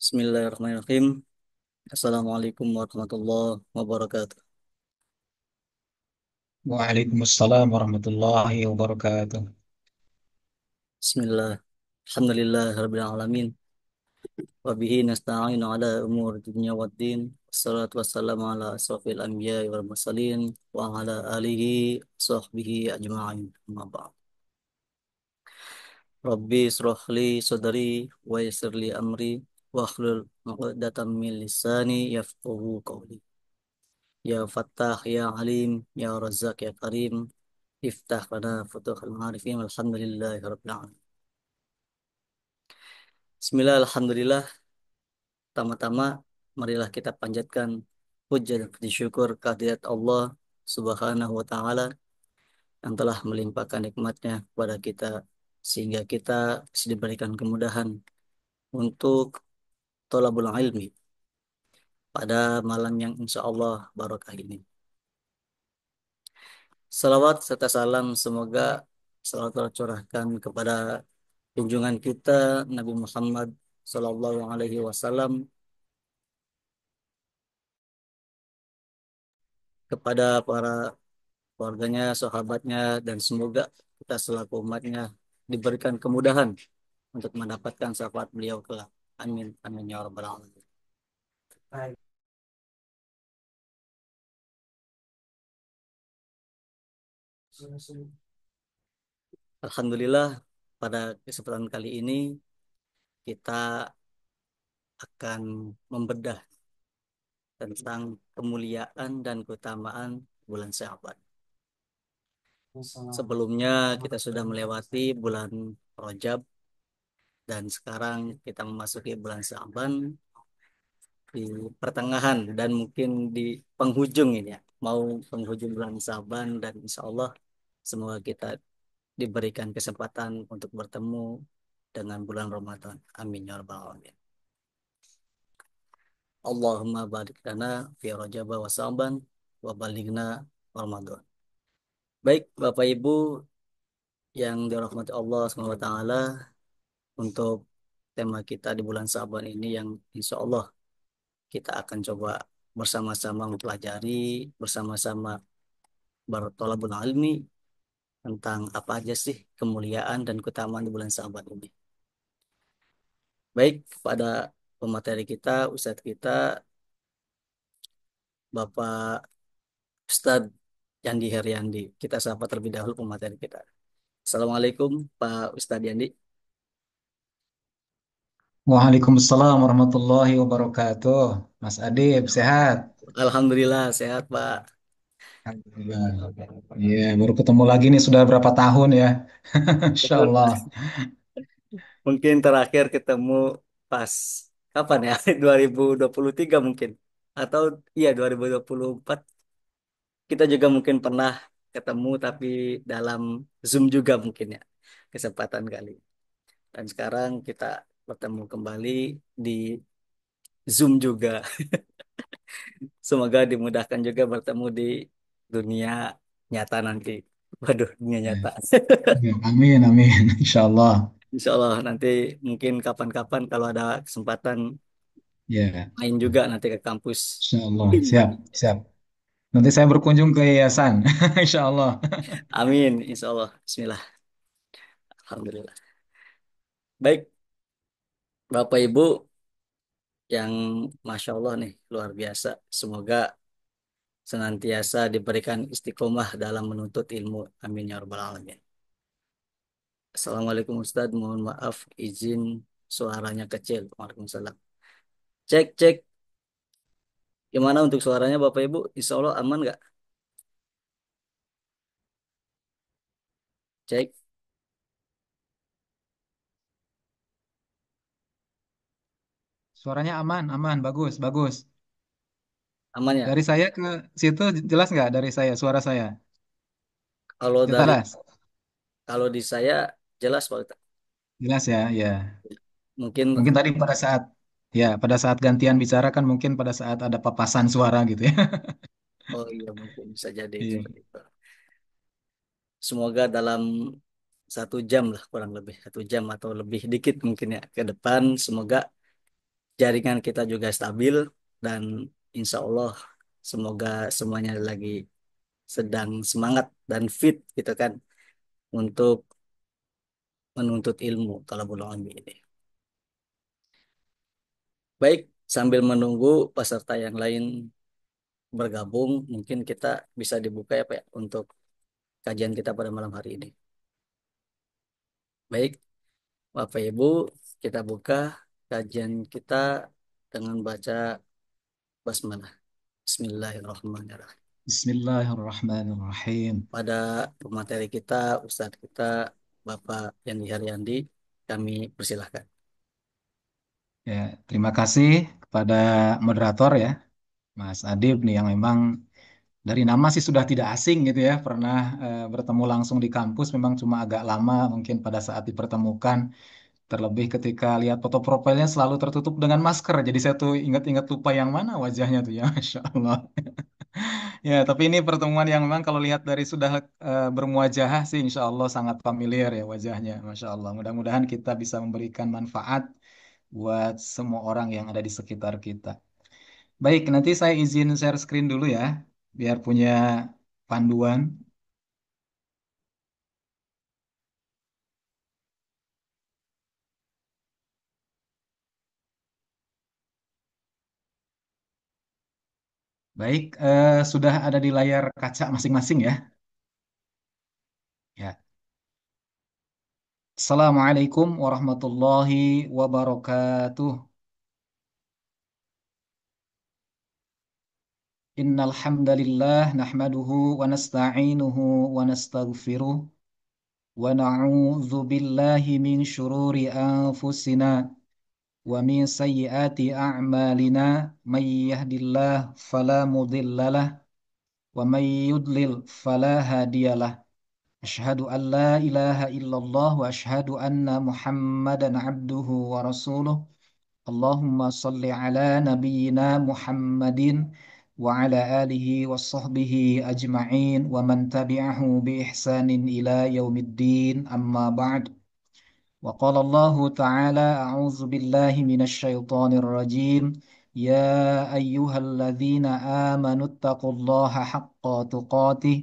Bismillahirrahmanirrahim. Assalamualaikum warahmatullahi wabarakatuh. Waalaikumsalam warahmatullahi wabarakatuh. Bismillah. Alhamdulillah rabbil alamin. Wa bihi nasta'inu ala umur dunya waddin. Wassalatu wassalamu ala asrafil anbiya wal mursalin wa ala alihi sahbihi ajma'in. Amma ba'd. Rabbi israh li sadri wa yassir li amri wa hlul 'uqdatam min lisani yafqahu qawli. Ya Fattah, Ya Alim, Ya Razzaq, Ya Karim, Iftah lana futuhal ma'arifin, alhamdulillahi rabbil alamin. Bismillah, alhamdulillah. Pertama-tama, marilah kita panjatkan puja dan puji syukur kehadirat Allah Subhanahu wa Ta'ala yang telah melimpahkan nikmatnya kepada kita sehingga kita bisa diberikan kemudahan untuk thalabul ilmi pada malam yang insya Allah barokah ini. Salawat serta salam semoga selalu tercurahkan kepada junjungan kita Nabi Muhammad Sallallahu Alaihi Wasallam, kepada para keluarganya, sahabatnya, dan semoga kita selaku umatnya diberikan kemudahan untuk mendapatkan syafaat beliau kelak. Amin. Amin ya rabbal alamin. Baik. Alhamdulillah, pada kesempatan kali ini kita akan membedah tentang kemuliaan dan keutamaan bulan Sya'ban. Sebelumnya kita sudah melewati bulan Rajab dan sekarang kita memasuki bulan Sya'ban di pertengahan dan mungkin di penghujung ini ya. Mau penghujung bulan Sya'ban dan insya Allah semoga kita diberikan kesempatan untuk bertemu dengan bulan Ramadan. Amin ya rabbal alamin. Allahumma barik lana fi Rajab wa Sya'ban wa balighna Ramadan. Baik Bapak Ibu yang dirahmati Allah Subhanahu wa taala, untuk tema kita di bulan Sya'ban ini yang insya Allah kita akan coba bersama-sama mempelajari, bersama-sama bertolabul ilmi tentang apa aja sih kemuliaan dan keutamaan di bulan Sya'ban ini. Baik, kepada pemateri kita, Ustadz kita, Bapak Ustadz Yandi Heriandi. Kita sapa terlebih dahulu pemateri kita. Assalamualaikum Pak Ustadz Yandi. Waalaikumsalam warahmatullahi wabarakatuh. Mas Adib, sehat? Alhamdulillah sehat Pak. Alhamdulillah. Iya, baru ketemu lagi nih sudah berapa tahun ya? Insya Betul. Allah. Mungkin terakhir ketemu pas kapan ya? 2023 mungkin. Atau iya 2024 kita juga mungkin pernah ketemu tapi dalam Zoom juga mungkin ya. Kesempatan kali. Dan sekarang kita bertemu kembali di Zoom juga. Semoga dimudahkan juga bertemu di dunia nyata nanti. Waduh, dunia Ya, nyata. ya, amin, amin. Insya Allah. Insya Allah nanti mungkin kapan-kapan kalau ada kesempatan Ya, main juga nanti ke kampus. Insya Allah. Siap, siap. Nanti saya berkunjung ke yayasan. Insya Allah. Amin, insya Allah. Bismillah. Alhamdulillah. Baik, Bapak Ibu yang Masya Allah nih, luar biasa. Semoga senantiasa diberikan istiqomah dalam menuntut ilmu. Amin ya rabbal alamin. Assalamualaikum Ustadz, mohon maaf izin suaranya kecil. Waalaikumsalam. Cek, cek. Gimana untuk suaranya Bapak Ibu? Insya Allah aman nggak? Cek, Suaranya aman, aman, bagus, bagus. aman ya? Dari saya ke situ jelas nggak dari saya, suara saya? Kalau dari Jelas, kalau di saya jelas Pak Ustadz. jelas ya, ya. Mungkin Mungkin tadi pada saat ya pada saat gantian bicara kan mungkin pada saat ada papasan suara gitu ya. oh iya mungkin bisa jadi Iya. seperti itu. Semoga dalam 1 jam lah kurang lebih 1 jam atau lebih dikit mungkin ya ke depan semoga jaringan kita juga stabil, dan insya Allah semoga semuanya lagi sedang semangat dan fit gitu kan untuk menuntut ilmu talabul ilmi ini. Baik, sambil menunggu peserta yang lain bergabung, mungkin kita bisa dibuka ya Pak ya, untuk kajian kita pada malam hari ini. Baik, Bapak Ibu, kita buka kajian kita dengan baca basmalah. Bismillahirrahmanirrahim. Bismillahirrahmanirrahim. Pada pemateri kita, Ustadz kita, Bapak Yandi Haryandi, kami persilahkan. Ya, terima kasih kepada moderator ya, Mas Adib nih yang memang dari nama sih sudah tidak asing gitu ya, pernah bertemu langsung di kampus, memang cuma agak lama mungkin pada saat dipertemukan, terlebih ketika lihat foto profilnya selalu tertutup dengan masker, jadi saya tuh ingat-ingat lupa yang mana wajahnya tuh ya, Masya Allah. Ya, tapi ini pertemuan yang memang kalau lihat dari sudah bermuajah sih, insya Allah sangat familiar ya wajahnya, Masya Allah. Mudah-mudahan kita bisa memberikan manfaat buat semua orang yang ada di sekitar kita. Baik, nanti saya izin share screen dulu ya, biar punya panduan. Baik, sudah ada di layar kaca masing-masing ya. Ya. Assalamualaikum warahmatullahi wabarakatuh. Innal hamdalillah nahmaduhu wa nasta'inuhu wa nastaghfiruh wa na'udzu billahi min syururi anfusina wa min sayyiati a'malina may yahdillah fala mudhillalah wa may yudlil fala hadiyalah. Asyhadu an la ilaha illallah wa asyhadu anna Muhammadan abduhu wa rasuluh. Allahumma salli ala nabiyyina Muhammadin wa ala alihi wa sahbihi ajma'in wa man tabi'ahu bi ihsanin ila yaumiddin amma ba'd. وقال الله تعالى أعوذ بالله من الشيطان الرجيم يا أيها الذين آمنوا اتقوا الله حق تقاته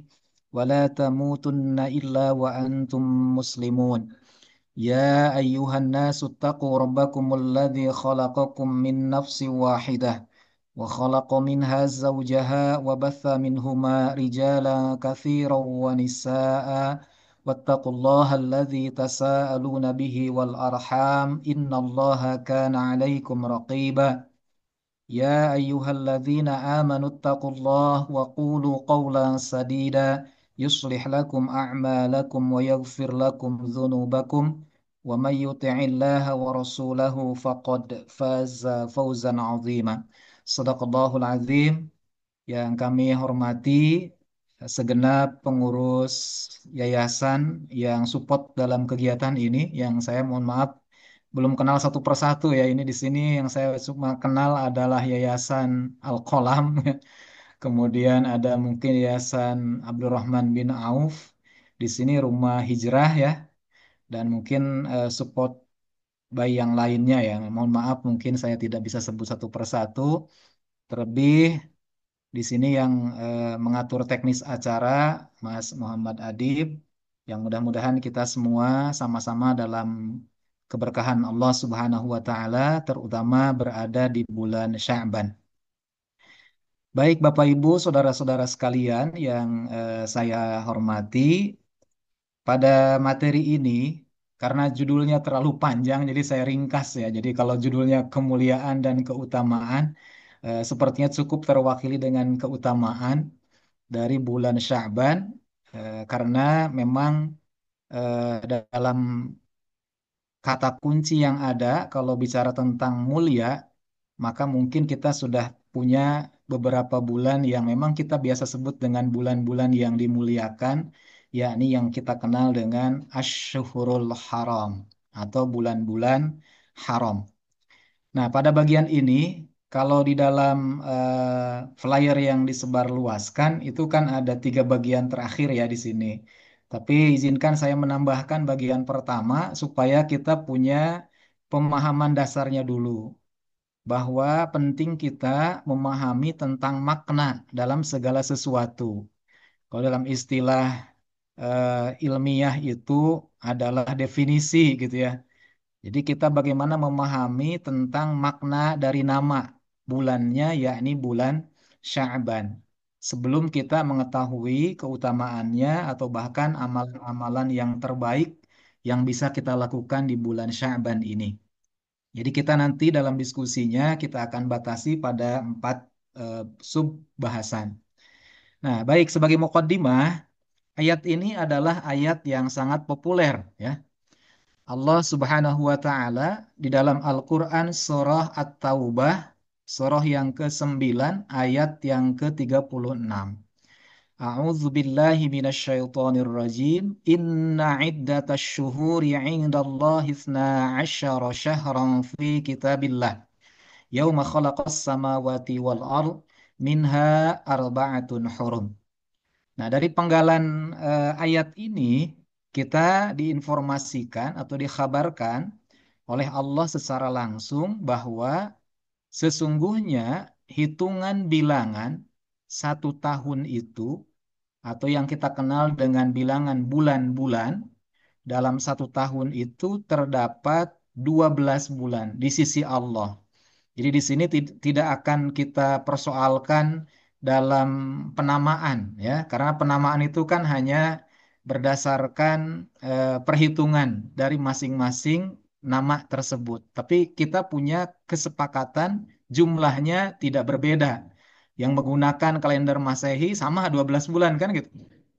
ولا تموتن إلا وأنتم مسلمون يا أيها الناس اتقوا ربكم الذي خلقكم من نفس واحدة وخلق منها زوجها وبث منهما رجالا كثيرا ونساء واتقوا الله الذي تساءلون به والأرحام إن الله كان عليكم رقيبا يا أيها الذين آمنوا اتقوا الله وقولوا قولا سديدا يصلح لكم أعمالكم ويغفر لكم ذنوبكم ومن يطع الله ورسوله فقد فاز فوزا عظيما صدق الله العظيم. Yang kami hormati segenap pengurus yayasan yang support dalam kegiatan ini, yang saya mohon maaf belum kenal satu persatu ya. Ini di sini yang saya cuma kenal adalah Yayasan Al-Qalam, kemudian ada mungkin Yayasan Abdurrahman bin Auf, di sini Rumah Hijrah ya, dan mungkin support bayi yang lainnya ya. Mohon maaf mungkin saya tidak bisa sebut satu persatu. Terlebih di sini yang mengatur teknis acara Mas Muhammad Adib, yang mudah-mudahan kita semua sama-sama dalam keberkahan Allah Subhanahu wa taala, terutama berada di bulan Sya'ban. Baik Bapak Ibu, saudara-saudara sekalian yang saya hormati, pada materi ini karena judulnya terlalu panjang jadi saya ringkas ya. Jadi kalau judulnya kemuliaan dan keutamaan, sepertinya cukup terwakili dengan keutamaan dari bulan Sya'ban, karena memang dalam kata kunci yang ada kalau bicara tentang mulia, maka mungkin kita sudah punya beberapa bulan yang memang kita biasa sebut dengan bulan-bulan yang dimuliakan, yakni yang kita kenal dengan Asyhurul Haram atau bulan-bulan haram. Nah, pada bagian ini, kalau di dalam flyer yang disebarluaskan, itu kan ada tiga bagian terakhir ya di sini. Tapi izinkan saya menambahkan bagian pertama supaya kita punya pemahaman dasarnya dulu. bahwa penting kita memahami tentang makna dalam segala sesuatu. Kalau dalam istilah ilmiah itu adalah definisi gitu ya. Jadi kita bagaimana memahami tentang makna dari nama bulannya, yakni bulan Sya'ban. Sebelum kita mengetahui keutamaannya atau bahkan amalan-amalan yang terbaik yang bisa kita lakukan di bulan Sya'ban ini. Jadi kita nanti dalam diskusinya kita akan batasi pada 4 sub bahasan. Nah, baik sebagai mukaddimah, ayat ini adalah ayat yang sangat populer ya. Allah Subhanahu wa taala di dalam Al-Qur'an surah At-Taubah surah yang ke-9 ayat yang ke-36. A'udzu billahi minasyaitonir rajim. Inna iddatash syuhuri 'indallahi 12 syahran fi kitabillah. Yauma khalaqas samawati wal ard minha arba'atun hurum. Nah, dari penggalan ayat ini kita diinformasikan atau dikhabarkan oleh Allah secara langsung bahwa sesungguhnya hitungan bilangan 1 tahun itu atau yang kita kenal dengan bilangan bulan-bulan dalam 1 tahun itu terdapat 12 bulan di sisi Allah. Jadi di sini tidak akan kita persoalkan dalam penamaan ya, karena penamaan itu kan hanya berdasarkan perhitungan dari masing-masing nama tersebut. Tapi kita punya kesepakatan jumlahnya tidak berbeda. Yang menggunakan kalender Masehi sama 12 bulan kan gitu.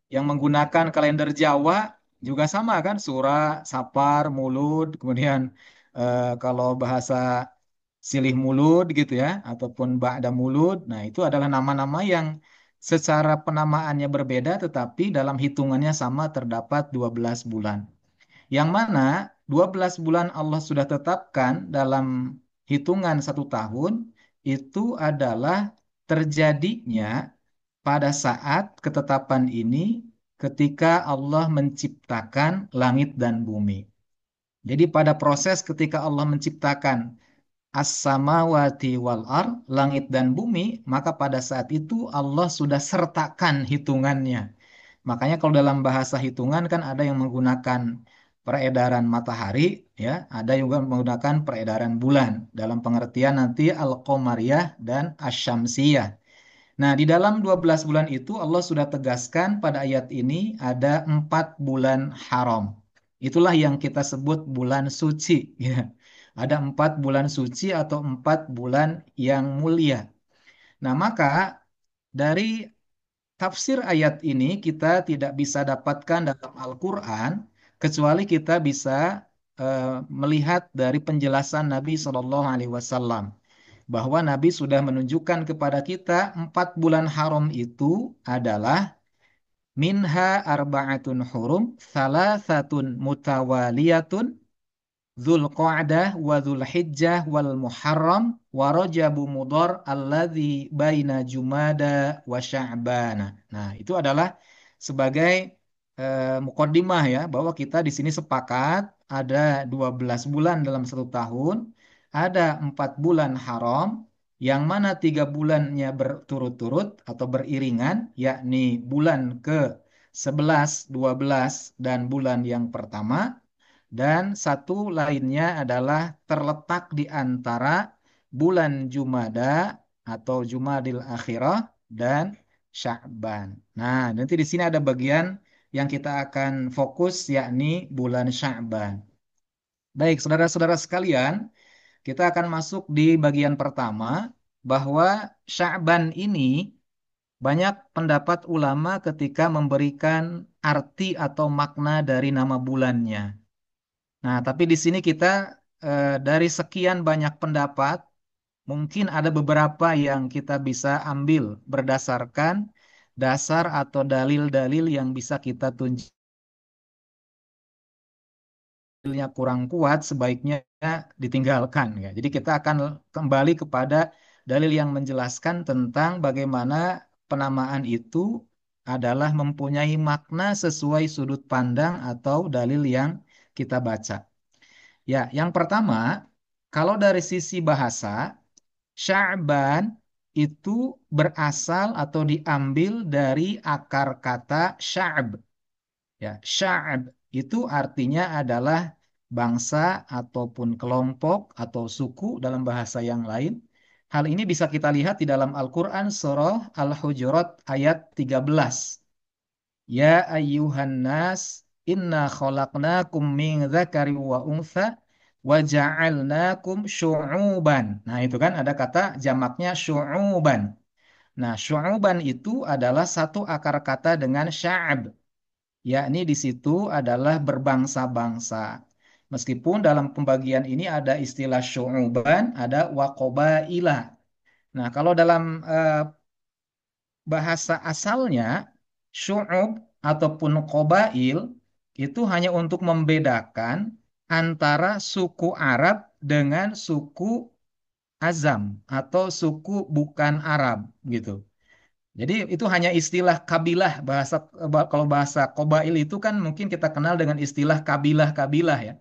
Yang menggunakan kalender Jawa juga sama kan, Sura, Sapar, Mulud, kemudian kalau bahasa silih mulud gitu ya ataupun ba'da mulud. Nah, itu adalah nama-nama yang secara penamaannya berbeda tetapi dalam hitungannya sama terdapat 12 bulan. Yang mana 12 bulan Allah sudah tetapkan dalam hitungan 1 tahun itu adalah terjadinya pada saat ketetapan ini ketika Allah menciptakan langit dan bumi. Jadi pada proses ketika Allah menciptakan as-samawati wal ar, langit dan bumi, maka pada saat itu Allah sudah sertakan hitungannya. Makanya kalau dalam bahasa hitungan kan ada yang menggunakan peredaran matahari, ya, ada juga menggunakan peredaran bulan. Dalam pengertian nanti al-qamariyah dan asyamsiyah. Nah, di dalam 12 bulan itu Allah sudah tegaskan pada ayat ini ada 4 bulan haram. Itulah yang kita sebut bulan suci. Ya. Ada 4 bulan suci atau 4 bulan yang mulia. Nah, maka dari tafsir ayat ini kita tidak bisa dapatkan dalam Al-Quran kecuali kita bisa melihat dari penjelasan Nabi SAW bahwa Nabi sudah menunjukkan kepada kita 4 bulan haram itu adalah minha arba'atun hurum, salah satun mutawaliyatun, Dzulqa'dah wa Dzulhijjah wal Muharram wa Rajabu Mudhar alladzi baina Jumada wa Sya'bana. Nah, itu adalah sebagai mukaddimah ya bahwa kita di sini sepakat ada 12 bulan dalam 1 tahun, ada 4 bulan haram yang mana 3 bulannya berturut-turut atau beriringan, yakni bulan ke-11, 12 dan bulan yang pertama, dan satu lainnya adalah terletak di antara bulan Jumada atau Jumadil Akhirah dan Sya'ban. Nah, nanti di sini ada bagian yang kita akan fokus yakni bulan Sya'ban. Baik, saudara-saudara sekalian, kita akan masuk di bagian pertama bahwa Sya'ban ini banyak pendapat ulama ketika memberikan arti atau makna dari nama bulannya. Nah, tapi di sini kita dari sekian banyak pendapat, mungkin ada beberapa yang kita bisa ambil berdasarkan dasar atau dalil-dalil yang bisa kita tunjukkan dalilnya kurang kuat, sebaiknya ditinggalkan ya. Jadi kita akan kembali kepada dalil yang menjelaskan tentang bagaimana penamaan itu adalah mempunyai makna sesuai sudut pandang atau dalil yang kita baca. Ya, yang pertama, kalau dari sisi bahasa, Sya'ban itu berasal atau diambil dari akar kata sya'b. Ya, sya'b itu artinya adalah bangsa ataupun kelompok atau suku dalam bahasa yang lain. Hal ini bisa kita lihat di dalam Al-Quran surah Al-Hujurat ayat 13. Ya ayyuhan nas inna khalaqnakum min dzakari wa untha wa ja'alnakum syu'uban. Nah, itu kan ada kata jamaknya syu'uban. Nah, syu'uban itu adalah satu akar kata dengan sya'ab, yakni di situ adalah berbangsa-bangsa. Meskipun dalam pembagian ini ada istilah syu'uban, ada waqobailah. Nah, kalau dalam bahasa asalnya syu'ub ataupun qabail itu hanya untuk membedakan antara suku Arab dengan suku Azam atau suku bukan Arab gitu. Jadi itu hanya istilah kabilah kalau bahasa qabail itu kan mungkin kita kenal dengan istilah kabilah-kabilah ya.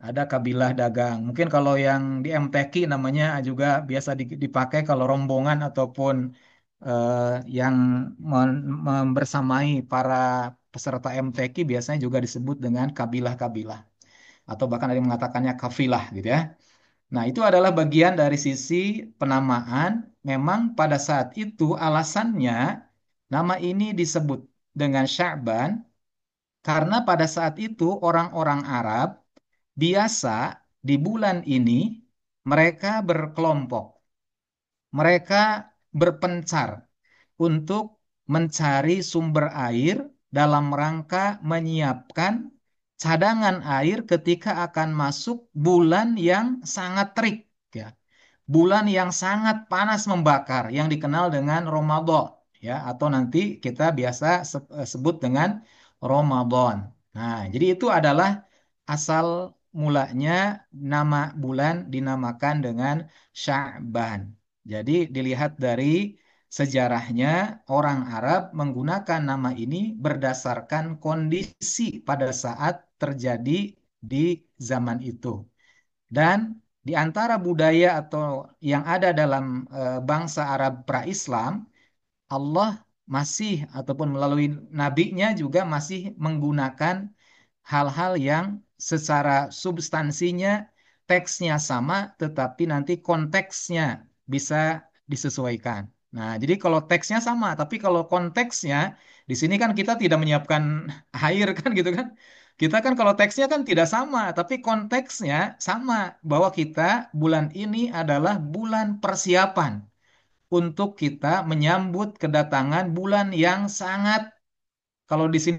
Ada kabilah dagang. Mungkin kalau yang di MTQ namanya juga biasa dipakai kalau rombongan ataupun yang membersamai para peserta MTQ biasanya juga disebut dengan kabilah-kabilah. Atau bahkan ada yang mengatakannya kafilah gitu ya. Nah, itu adalah bagian dari sisi penamaan. Memang pada saat itu alasannya nama ini disebut dengan Sya'ban karena pada saat itu orang-orang Arab biasa di bulan ini mereka berkelompok, mereka berpencar untuk mencari sumber air dalam rangka menyiapkan cadangan air ketika akan masuk bulan yang sangat terik, ya. Bulan yang sangat panas membakar yang dikenal dengan Ramadan, ya, atau nanti kita biasa sebut dengan Ramadan. Nah, jadi itu adalah asal mulanya nama bulan dinamakan dengan Sya'ban. Jadi dilihat dari sejarahnya orang Arab menggunakan nama ini berdasarkan kondisi pada saat terjadi di zaman itu. Dan di antara budaya atau yang ada dalam bangsa Arab pra-Islam, Allah masih ataupun melalui nabinya juga masih menggunakan hal-hal yang secara substansinya teksnya sama, tetapi nanti konteksnya bisa disesuaikan. Nah, jadi kalau teksnya sama, tapi kalau konteksnya di sini kan kita tidak menyiapkan air kan gitu kan. Kita kan kalau teksnya kan tidak sama, tapi konteksnya sama bahwa kita bulan ini adalah bulan persiapan untuk kita menyambut kedatangan bulan yang sangat kalau di sini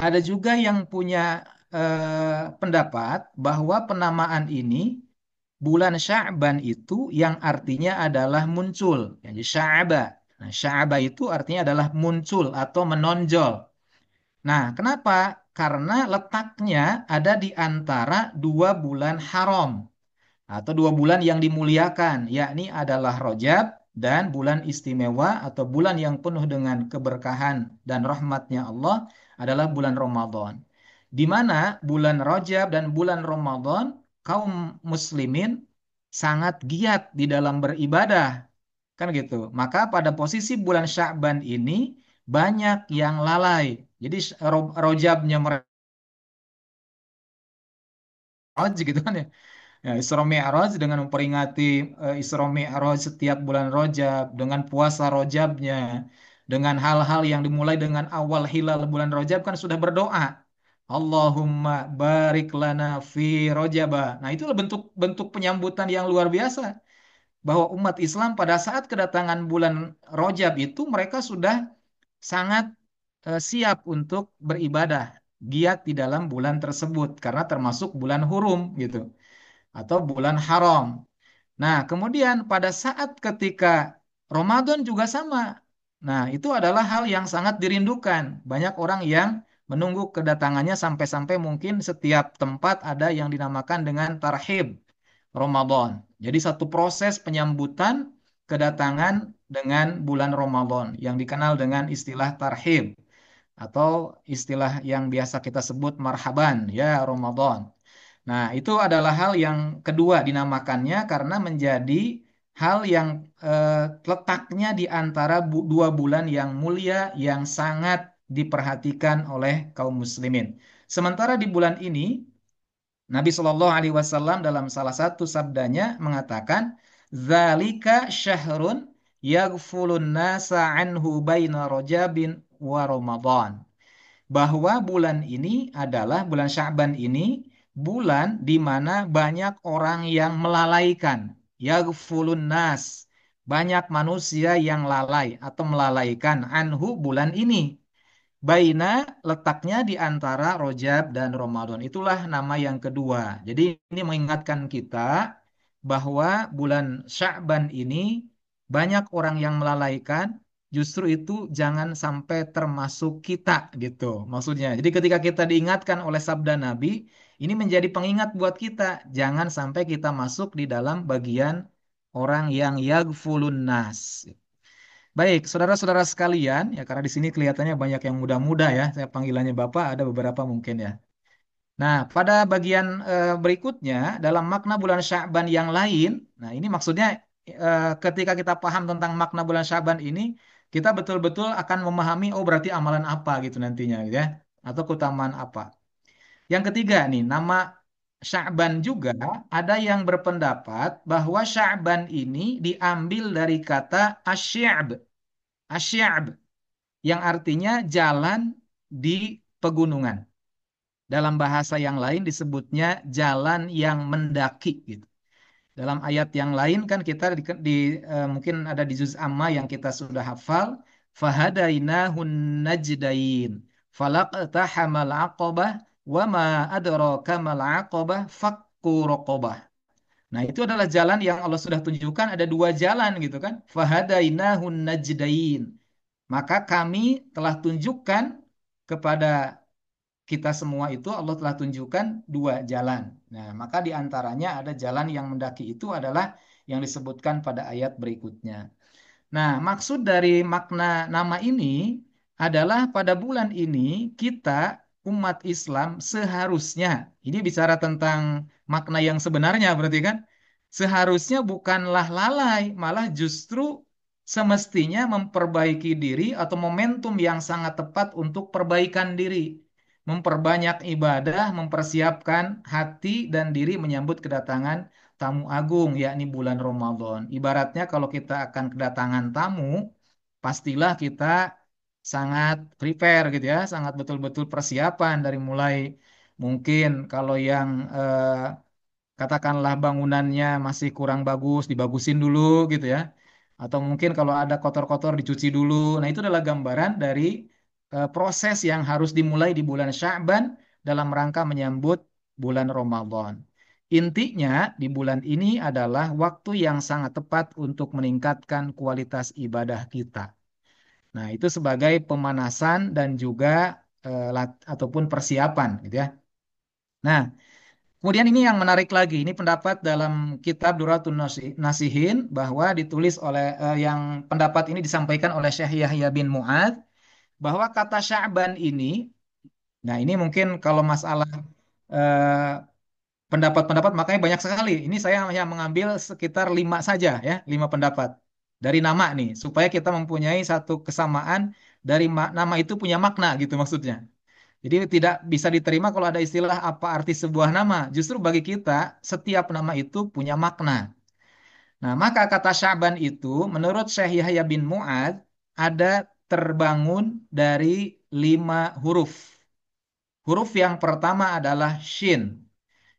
ada juga yang punya pendapat bahwa penamaan ini bulan Sya'ban itu yang artinya adalah muncul. Jadi Sya'ba. Nah, Sya'ba itu artinya adalah muncul atau menonjol. Nah, kenapa? Karena letaknya ada di antara dua bulan haram atau dua bulan yang dimuliakan, yakni adalah Rajab dan bulan istimewa atau bulan yang penuh dengan keberkahan dan rahmatnya Allah adalah bulan Ramadan. Di mana bulan Rajab dan bulan Ramadan kaum muslimin sangat giat di dalam beribadah. Kan gitu. Maka pada posisi bulan Sya'ban ini banyak yang lalai. Jadi Rajabnya mereka gitu kan ya. Ya, Isra Mi'raj dengan memperingati Isra Mi'raj setiap bulan Rajab, dengan puasa Rajabnya, dengan hal-hal yang dimulai dengan awal hilal bulan Rajab kan sudah berdoa. Allahumma barik lana fi Rajaba. Nah, itulah bentuk-bentuk penyambutan yang luar biasa bahwa umat Islam pada saat kedatangan bulan Rajab itu mereka sudah sangat siap untuk beribadah, giat di dalam bulan tersebut karena termasuk bulan hurum gitu atau bulan haram. Nah, kemudian pada saat ketika Ramadan juga sama. Nah, itu adalah hal yang sangat dirindukan. Banyak orang yang menunggu kedatangannya sampai-sampai mungkin setiap tempat ada yang dinamakan dengan tarhib Ramadan. Jadi satu proses penyambutan kedatangan dengan bulan Ramadan yang dikenal dengan istilah tarhib atau istilah yang biasa kita sebut marhaban ya Ramadan. Nah, itu adalah hal yang kedua dinamakannya karena menjadi hal yang letaknya di antara dua bulan yang mulia yang sangat diperhatikan oleh kaum muslimin. Sementara di bulan ini Nabi Shallallahu Alaihi Wasallam dalam salah satu sabdanya mengatakan, "Zalika syahrun yaghfulun nasa anhu baina Rajabin wa Ramadan." Bahwa bulan ini adalah bulan Sya'ban ini bulan di mana banyak orang yang melalaikan, yaghfulun nas, banyak manusia yang lalai atau melalaikan anhu bulan ini. Baina letaknya di antara Rajab dan Ramadan. Itulah nama yang kedua. Jadi ini mengingatkan kita bahwa bulan Sya'ban ini banyak orang yang melalaikan, justru itu jangan sampai termasuk kita gitu maksudnya. Jadi ketika kita diingatkan oleh sabda Nabi, ini menjadi pengingat buat kita, jangan sampai kita masuk di dalam bagian orang yang yaghfulun nas. Baik, saudara-saudara sekalian, ya karena di sini kelihatannya banyak yang muda-muda ya, saya panggilannya Bapak, ada beberapa mungkin ya. Nah, pada bagian berikutnya, dalam makna bulan Sya'ban yang lain, nah ini maksudnya ketika kita paham tentang makna bulan Sya'ban ini, kita betul-betul akan memahami, oh berarti amalan apa gitu nantinya gitu ya, atau keutamaan apa. Yang ketiga nih, nama Sya'ban juga ada yang berpendapat bahwa Sya'ban ini diambil dari kata asy'ab. Asy'ab yang artinya jalan di pegunungan. Dalam bahasa yang lain disebutnya jalan yang mendaki gitu. Dalam ayat yang lain kan kita mungkin ada di juz amma yang kita sudah hafal, fahadainahun najdain falaqtahamal aqabah wa ma adraka mal aqabah fakku raqabah. Nah, itu adalah jalan yang Allah sudah tunjukkan ada dua jalan gitu kan. Fahadainahun najdain. Maka kami telah tunjukkan kepada kita semua itu Allah telah tunjukkan dua jalan. Nah, maka di antaranya ada jalan yang mendaki itu adalah yang disebutkan pada ayat berikutnya. Nah, maksud dari makna nama ini adalah pada bulan ini kita umat Islam seharusnya, ini bicara tentang makna yang sebenarnya berarti kan, seharusnya bukanlah lalai, malah justru semestinya memperbaiki diri atau momentum yang sangat tepat untuk perbaikan diri. Memperbanyak ibadah, mempersiapkan hati dan diri menyambut kedatangan tamu agung yakni bulan Ramadan. Ibaratnya kalau kita akan kedatangan tamu, pastilah kita sangat prepare gitu ya, sangat betul-betul persiapan dari mulai mungkin kalau yang katakanlah bangunannya masih kurang bagus, dibagusin dulu gitu ya. Atau mungkin kalau ada kotor-kotor dicuci dulu. Nah, itu adalah gambaran dari proses yang harus dimulai di bulan Sya'ban dalam rangka menyambut bulan Ramadan. Intinya di bulan ini adalah waktu yang sangat tepat untuk meningkatkan kualitas ibadah kita. Nah, itu sebagai pemanasan dan juga ataupun persiapan gitu ya. Nah, kemudian ini yang menarik lagi, ini pendapat dalam kitab Nasihin bahwa ditulis oleh yang pendapat ini disampaikan oleh Syekh Yahya bin Mu'ad bahwa kata Sya'ban ini, nah ini mungkin kalau masalah eh, pendapat-pendapat makanya banyak sekali. Ini saya hanya mengambil sekitar 5 saja ya, 5 pendapat dari nama nih supaya kita mempunyai satu kesamaan dari nama itu punya makna gitu maksudnya. Jadi tidak bisa diterima kalau ada istilah apa arti sebuah nama. Justru bagi kita setiap nama itu punya makna. Nah, maka kata Sya'ban itu menurut Syekh Yahya bin Mu'ad ada terbangun dari 5 huruf. Huruf yang pertama adalah shin.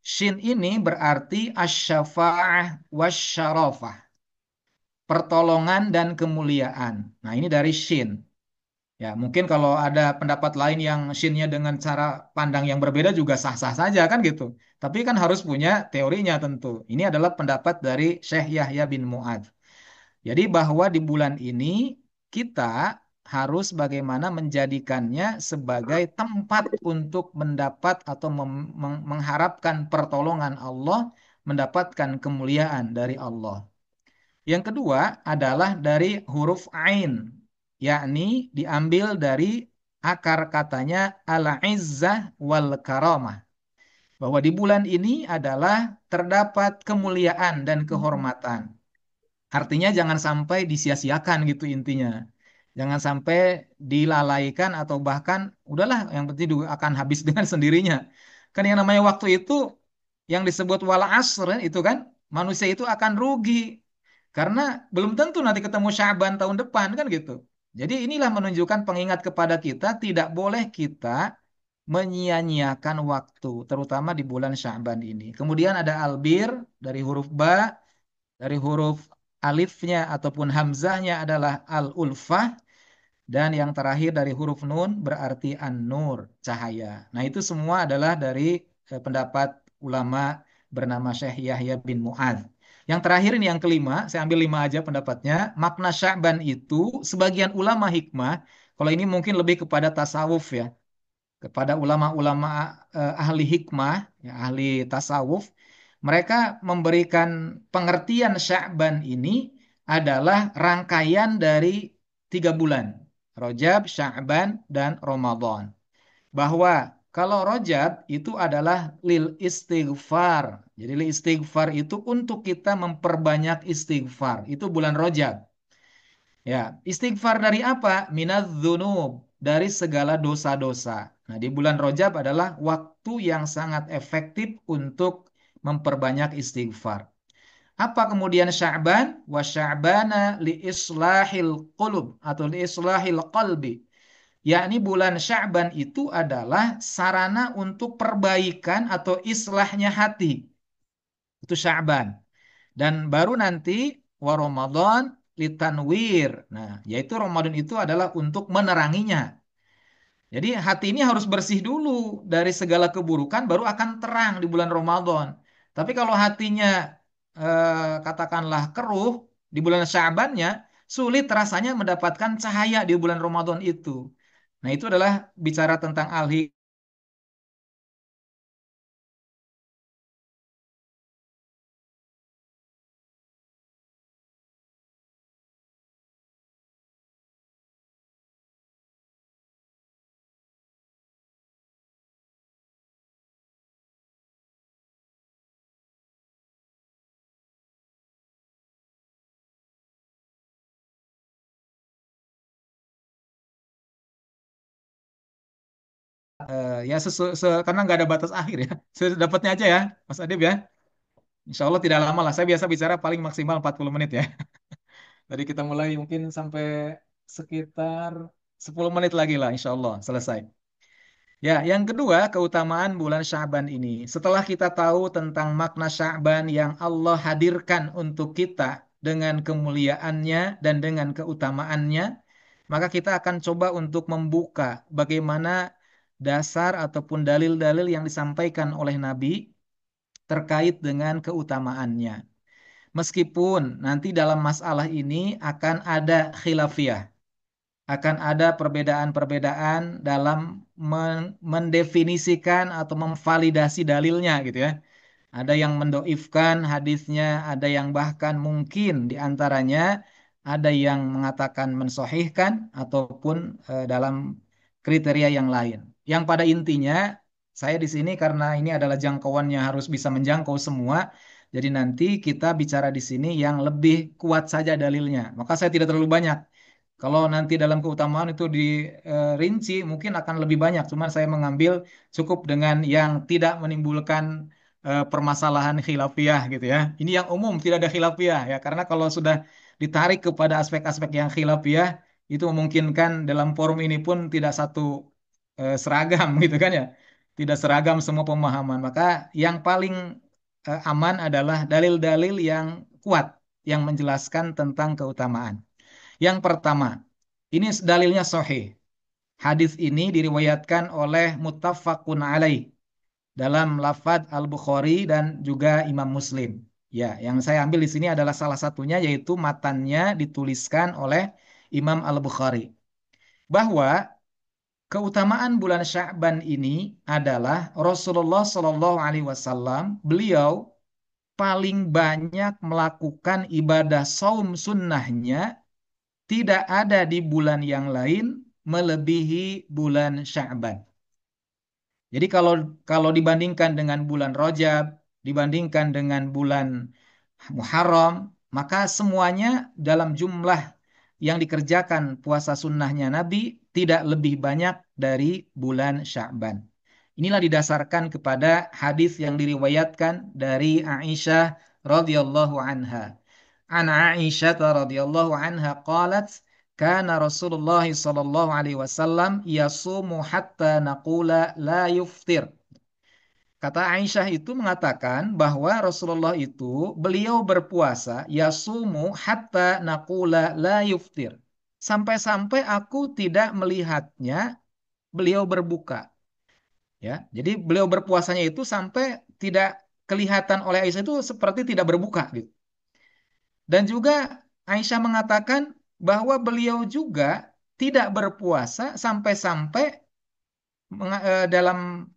Shin ini berarti asyafa'ah wasyarafah. Pertolongan dan kemuliaan. Nah, ini dari shin. Ya, mungkin kalau ada pendapat lain yang shinnya dengan cara pandang yang berbeda juga sah-sah saja kan gitu. Tapi kan harus punya teorinya tentu. Ini adalah pendapat dari Syekh Yahya bin Mu'adz. Jadi bahwa di bulan ini kita harus bagaimana menjadikannya sebagai tempat untuk mendapat atau mengharapkan pertolongan Allah, mendapatkan kemuliaan dari Allah. Yang kedua adalah dari huruf ain, yakni diambil dari akar katanya al-izzah wal karamah. Bahwa di bulan ini adalah terdapat kemuliaan dan kehormatan. Artinya jangan sampai disia-siakan gitu intinya. Jangan sampai dilalaikan atau bahkan udahlah yang penting juga akan habis dengan sendirinya. Kan yang namanya waktu itu yang disebut wala asr itu kan manusia itu akan rugi karena belum tentu nanti ketemu Sya'ban tahun depan kan gitu. Jadi inilah menunjukkan pengingat kepada kita tidak boleh kita menyia-nyiakan waktu terutama di bulan Sya'ban ini. Kemudian ada albir dari huruf ba, dari huruf alifnya ataupun hamzahnya adalah al-ulfah, dan yang terakhir dari huruf nun berarti an-nur, cahaya. Nah, itu semua adalah dari pendapat ulama bernama Syekh Yahya bin Mu'adz. Yang terakhir ini yang kelima, saya ambil lima aja pendapatnya. Makna Sya'ban itu sebagian ulama hikmah, kalau ini mungkin lebih kepada tasawuf ya, kepada ulama-ulama ahli hikmah, ya, ahli tasawuf, mereka memberikan pengertian Sya'ban ini adalah rangkaian dari 3 bulan, Rajab, Sya'ban, dan Ramadan. Bahwa kalau Rajab itu adalah lil istighfar. Jadi lil istighfar itu untuk kita memperbanyak istighfar. Itu bulan Rajab. Ya, istighfar dari apa? Minadz dzunub, dari segala dosa-dosa. Nah, di bulan Rajab adalah waktu yang sangat efektif untuk memperbanyak istighfar. Apa kemudian Sya'ban? Wa sya'bana li islahil qulub atau li islahil qalbi. Yakni bulan Sya'ban itu adalah sarana untuk perbaikan atau islahnya hati. Itu Sya'ban. Dan baru nanti wa Ramadan litanwir. Nah, yaitu Ramadan itu adalah untuk meneranginya. Jadi hati ini harus bersih dulu dari segala keburukan baru akan terang di bulan Ramadan. Tapi kalau hatinya katakanlah keruh di bulan Syabannya, sulit rasanya mendapatkan cahaya di bulan Ramadan itu. Nah, itu adalah bicara tentang ya karena nggak ada batas akhir ya. Sedapatnya aja ya, Mas Adib ya. Insya Allah tidak lama lah. Saya biasa bicara paling maksimal 40 menit ya. Tadi kita mulai mungkin sampai sekitar 10 menit lagi lah, insya Allah selesai. Ya, yang kedua, keutamaan bulan Sya'ban ini. Setelah kita tahu tentang makna Sya'ban yang Allah hadirkan untuk kita dengan kemuliaannya dan dengan keutamaannya, maka kita akan coba untuk membuka bagaimana dasar ataupun dalil-dalil yang disampaikan oleh Nabi terkait dengan keutamaannya. Meskipun nanti dalam masalah ini akan ada khilafiyah, akan ada perbedaan-perbedaan dalam mendefinisikan atau memvalidasi dalilnya gitu ya. Ada yang mendoifkan hadisnya, ada yang bahkan mungkin diantaranya ada yang mengatakan mensohihkan ataupun dalam kriteria yang lain. Yang pada intinya saya di sini karena ini adalah jangkauannya harus bisa menjangkau semua, jadi nanti kita bicara di sini yang lebih kuat saja dalilnya. Maka saya tidak terlalu banyak. Kalau nanti dalam keutamaan itu dirinci mungkin akan lebih banyak. Cuman saya mengambil cukup dengan yang tidak menimbulkan permasalahan khilafiyah gitu ya. Ini yang umum tidak ada khilafiyah ya. Karena kalau sudah ditarik kepada aspek-aspek yang khilafiyah itu memungkinkan dalam forum ini pun tidak satu seragam gitu kan ya. Tidak seragam semua pemahaman. Maka yang paling aman adalah dalil-dalil yang kuat yang menjelaskan tentang keutamaan. Yang pertama, ini dalilnya sahih. Hadis ini diriwayatkan oleh muttafaqun alaih dalam lafadz Al-Bukhari dan juga Imam Muslim. Ya, yang saya ambil di sini adalah salah satunya yaitu matannya dituliskan oleh Imam Al-Bukhari bahwa keutamaan bulan Sya'ban ini adalah Rasulullah Shallallahu Alaihi Wasallam beliau paling banyak melakukan ibadah saum sunnahnya tidak ada di bulan yang lain melebihi bulan Sya'ban. Jadi kalau kalau dibandingkan dengan bulan Rajab, dibandingkan dengan bulan Muharram, maka semuanya dalam jumlah yang dikerjakan puasa sunnahnya Nabi tidak lebih banyak dari bulan Sya'ban. Inilah didasarkan kepada hadis yang diriwayatkan dari Aisyah radhiyallahu anha. An Aisyah radhiyallahu anha qalat kana Rasulullah sallallahu alaihi wasallam yasumu hatta naqula la yuftir. Kata Aisyah itu mengatakan bahwa Rasulullah itu beliau berpuasa yasumu hatta naqula la yuftir. Sampai-sampai aku tidak melihatnya beliau berbuka. Ya, jadi beliau berpuasanya itu sampai tidak kelihatan oleh Aisyah itu seperti tidak berbuka gitu. Dan juga Aisyah mengatakan bahwa beliau juga tidak berpuasa sampai-sampai dalam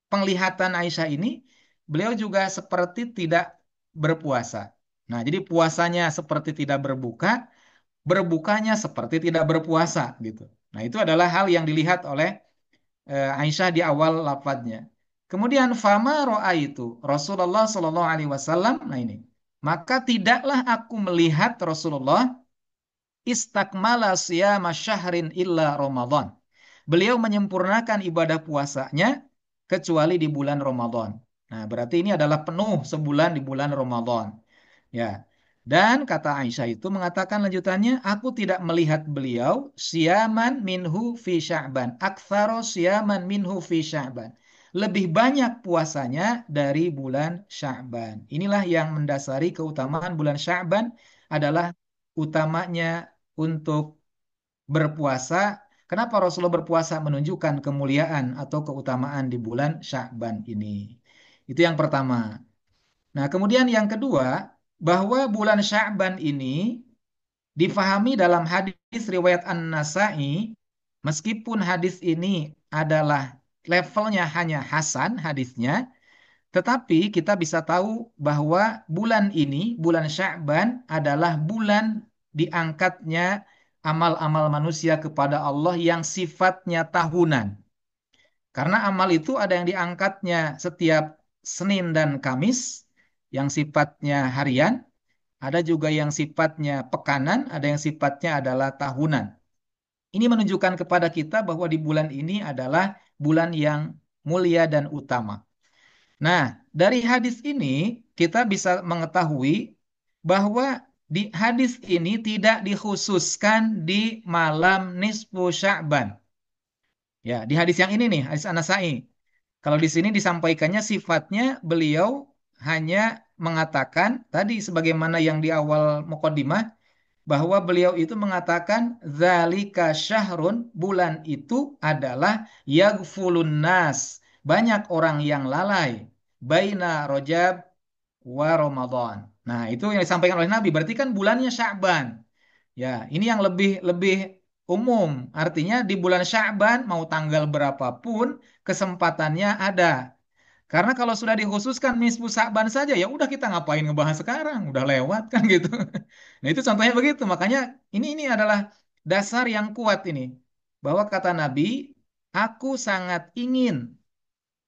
penglihatan Aisyah ini beliau juga seperti tidak berpuasa. Nah, jadi puasanya seperti tidak berbuka, berbukanya seperti tidak berpuasa gitu. Nah, itu adalah hal yang dilihat oleh Aisyah di awal lafadznya. Kemudian fama ro'a itu Rasulullah Shallallahu Alaihi Wasallam. Nah ini, maka tidaklah aku melihat Rasulullah istakmala siyama syahrin illa Ramadan. Beliau menyempurnakan ibadah puasanya kecuali di bulan Ramadan. Nah, berarti ini adalah penuh sebulan di bulan Ramadan. Ya. Dan kata Aisyah itu mengatakan lanjutannya, aku tidak melihat beliau siyaman minhu fi Sya'ban, aktsara siyaman minhu fi Sya'ban. Lebih banyak puasanya dari bulan Sya'ban. Inilah yang mendasari keutamaan bulan Sya'ban adalah utamanya untuk berpuasa. Kenapa Rasulullah berpuasa menunjukkan kemuliaan atau keutamaan di bulan Sya'ban ini. Itu yang pertama. Nah, kemudian yang kedua, bahwa bulan Sya'ban ini difahami dalam hadis riwayat An-Nasai, meskipun hadis ini adalah levelnya hanya hasan hadisnya, tetapi kita bisa tahu bahwa bulan ini, bulan Sya'ban adalah bulan diangkatnya amal-amal manusia kepada Allah yang sifatnya tahunan. Karena amal itu ada yang diangkatnya setiap Senin dan Kamis, yang sifatnya harian, ada juga yang sifatnya pekanan, ada yang sifatnya adalah tahunan. Ini menunjukkan kepada kita bahwa di bulan ini adalah bulan yang mulia dan utama. Nah, dari hadis ini kita bisa mengetahui bahwa di hadis ini tidak dikhususkan di malam nisfu Sya'ban. Ya, di hadis yang ini nih, hadis An-Nasai. Kalau di sini disampaikannya sifatnya beliau hanya mengatakan tadi sebagaimana yang di awal muqaddimah bahwa beliau itu mengatakan zalika syahrun, bulan itu adalah yaghfulun nas, banyak orang yang lalai baina Rajab wa Ramadan. Nah, itu yang disampaikan oleh Nabi, berarti kan bulannya Sya'ban. Ya, ini yang lebih lebih umum. Artinya di bulan Sya'ban mau tanggal berapapun kesempatannya ada. Karena kalau sudah dikhususkan nisfu Sa'ban saja ya udah kita ngapain ngebahas sekarang, udah lewat kan gitu. Nah, itu contohnya begitu. Makanya ini adalah dasar yang kuat ini bahwa kata Nabi, aku sangat ingin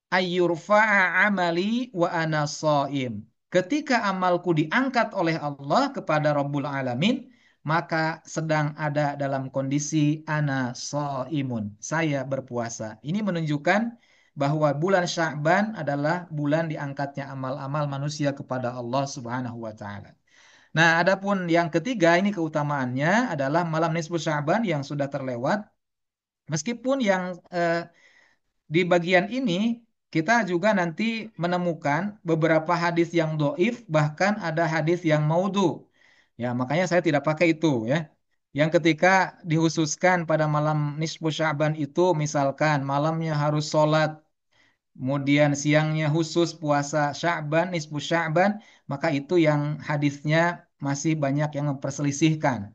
ayyurfa'a amali wa ana shaim. Ketika amalku diangkat oleh Allah kepada Rabbul Alamin, maka sedang ada dalam kondisi ana shaimun. Saya berpuasa. Ini menunjukkan bahwa bulan Sya'ban adalah bulan diangkatnya amal-amal manusia kepada Allah Subhanahu wa taala. Nah, adapun yang ketiga ini keutamaannya adalah malam nisfu Sya'ban yang sudah terlewat. Meskipun yang di bagian ini kita juga nanti menemukan beberapa hadis yang doif, bahkan ada hadis yang maudhu. Ya, makanya saya tidak pakai itu ya. Yang ketika dihususkan pada malam nisfu Sya'ban itu misalkan malamnya harus sholat, kemudian siangnya khusus puasa Sya'ban, nisfu Sya'ban, maka itu yang hadisnya masih banyak yang memperselisihkan.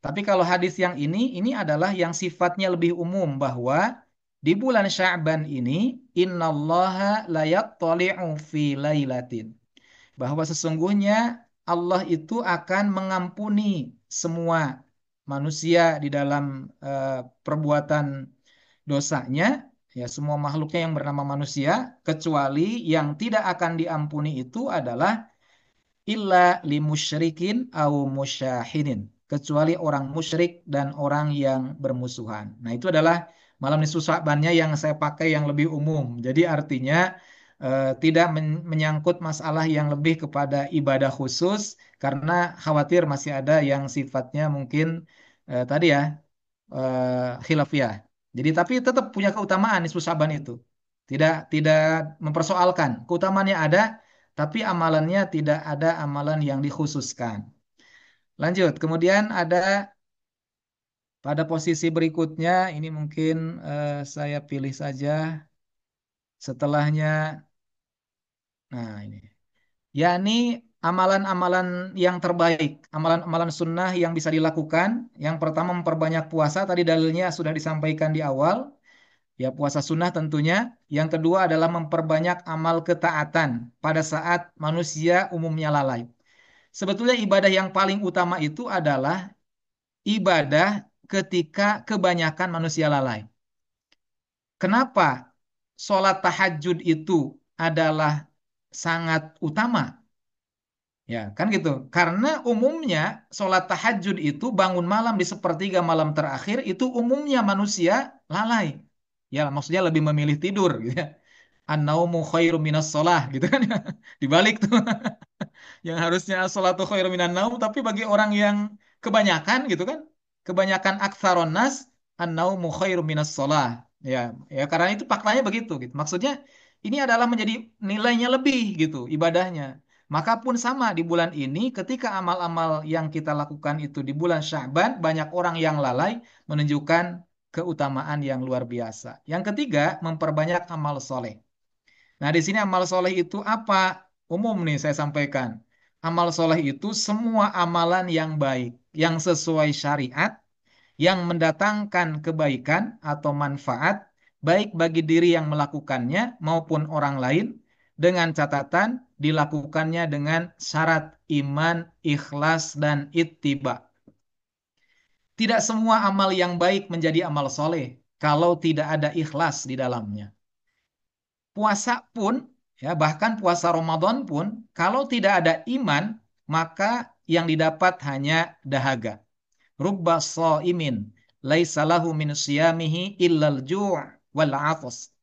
Tapi kalau hadis yang ini adalah yang sifatnya lebih umum bahwa di bulan Sya'ban ini innallaha la yattali'u fi lailatin, bahwa sesungguhnya Allah itu akan mengampuni semua manusia di dalam perbuatan dosanya, ya semua makhluknya yang bernama manusia, kecuali yang tidak akan diampuni itu adalah illa li musyrikin au musyahidin, kecuali orang musyrik dan orang yang bermusuhan. Nah, itu adalah malam nisfu Sa'bannya yang saya pakai yang lebih umum. Jadi artinya tidak menyangkut masalah yang lebih kepada ibadah khusus karena khawatir masih ada yang sifatnya mungkin tadi ya khilafiyah. Jadi tapi tetap punya keutamaan nisfu Sa'ban itu. Tidak mempersoalkan. Keutamaannya ada, tapi amalannya tidak ada amalan yang dikhususkan. Lanjut, kemudian ada pada posisi berikutnya, ini mungkin saya pilih saja setelahnya. Nah, ini. Yakni amalan-amalan yang terbaik, amalan-amalan sunnah yang bisa dilakukan. Yang pertama memperbanyak puasa, tadi dalilnya sudah disampaikan di awal. Ya, puasa sunnah tentunya. Yang kedua adalah memperbanyak amal ketaatan pada saat manusia umumnya lalai. Sebetulnya ibadah yang paling utama itu adalah ibadah ketika kebanyakan manusia lalai. Kenapa sholat tahajud itu adalah sangat utama? Ya, kan gitu. Karena umumnya sholat tahajud itu bangun malam di sepertiga malam terakhir itu umumnya manusia lalai. Ya, maksudnya lebih memilih tidur gitu ya. An-naumu khairu minas sholah gitu kan ya. Dibalik tuh. Yang harusnya as-sholatu khairu minan naum, tapi bagi orang yang kebanyakan gitu kan, kebanyakan aktsaron nas an-naumu khairu minas sholah. Ya, ya karena itu faktanya begitu gitu. Maksudnya ini adalah menjadi nilainya lebih gitu ibadahnya. Maka pun sama di bulan ini ketika amal-amal yang kita lakukan itu di bulan Sya'ban banyak orang yang lalai menunjukkan keutamaan yang luar biasa. Yang ketiga, memperbanyak amal soleh. Nah, di sini amal soleh itu apa? Umum nih saya sampaikan. Amal soleh itu semua amalan yang baik, yang sesuai syariat, yang mendatangkan kebaikan atau manfaat, baik bagi diri yang melakukannya maupun orang lain, dengan catatan dilakukannya dengan syarat iman, ikhlas, dan ittiba. Tidak semua amal yang baik menjadi amal soleh kalau tidak ada ikhlas di dalamnya. Puasa pun, ya bahkan puasa Ramadan pun, kalau tidak ada iman, maka yang didapat hanya dahaga. Rubba shaimin laisa lahu min siyamihi illal ju' wal 'athas.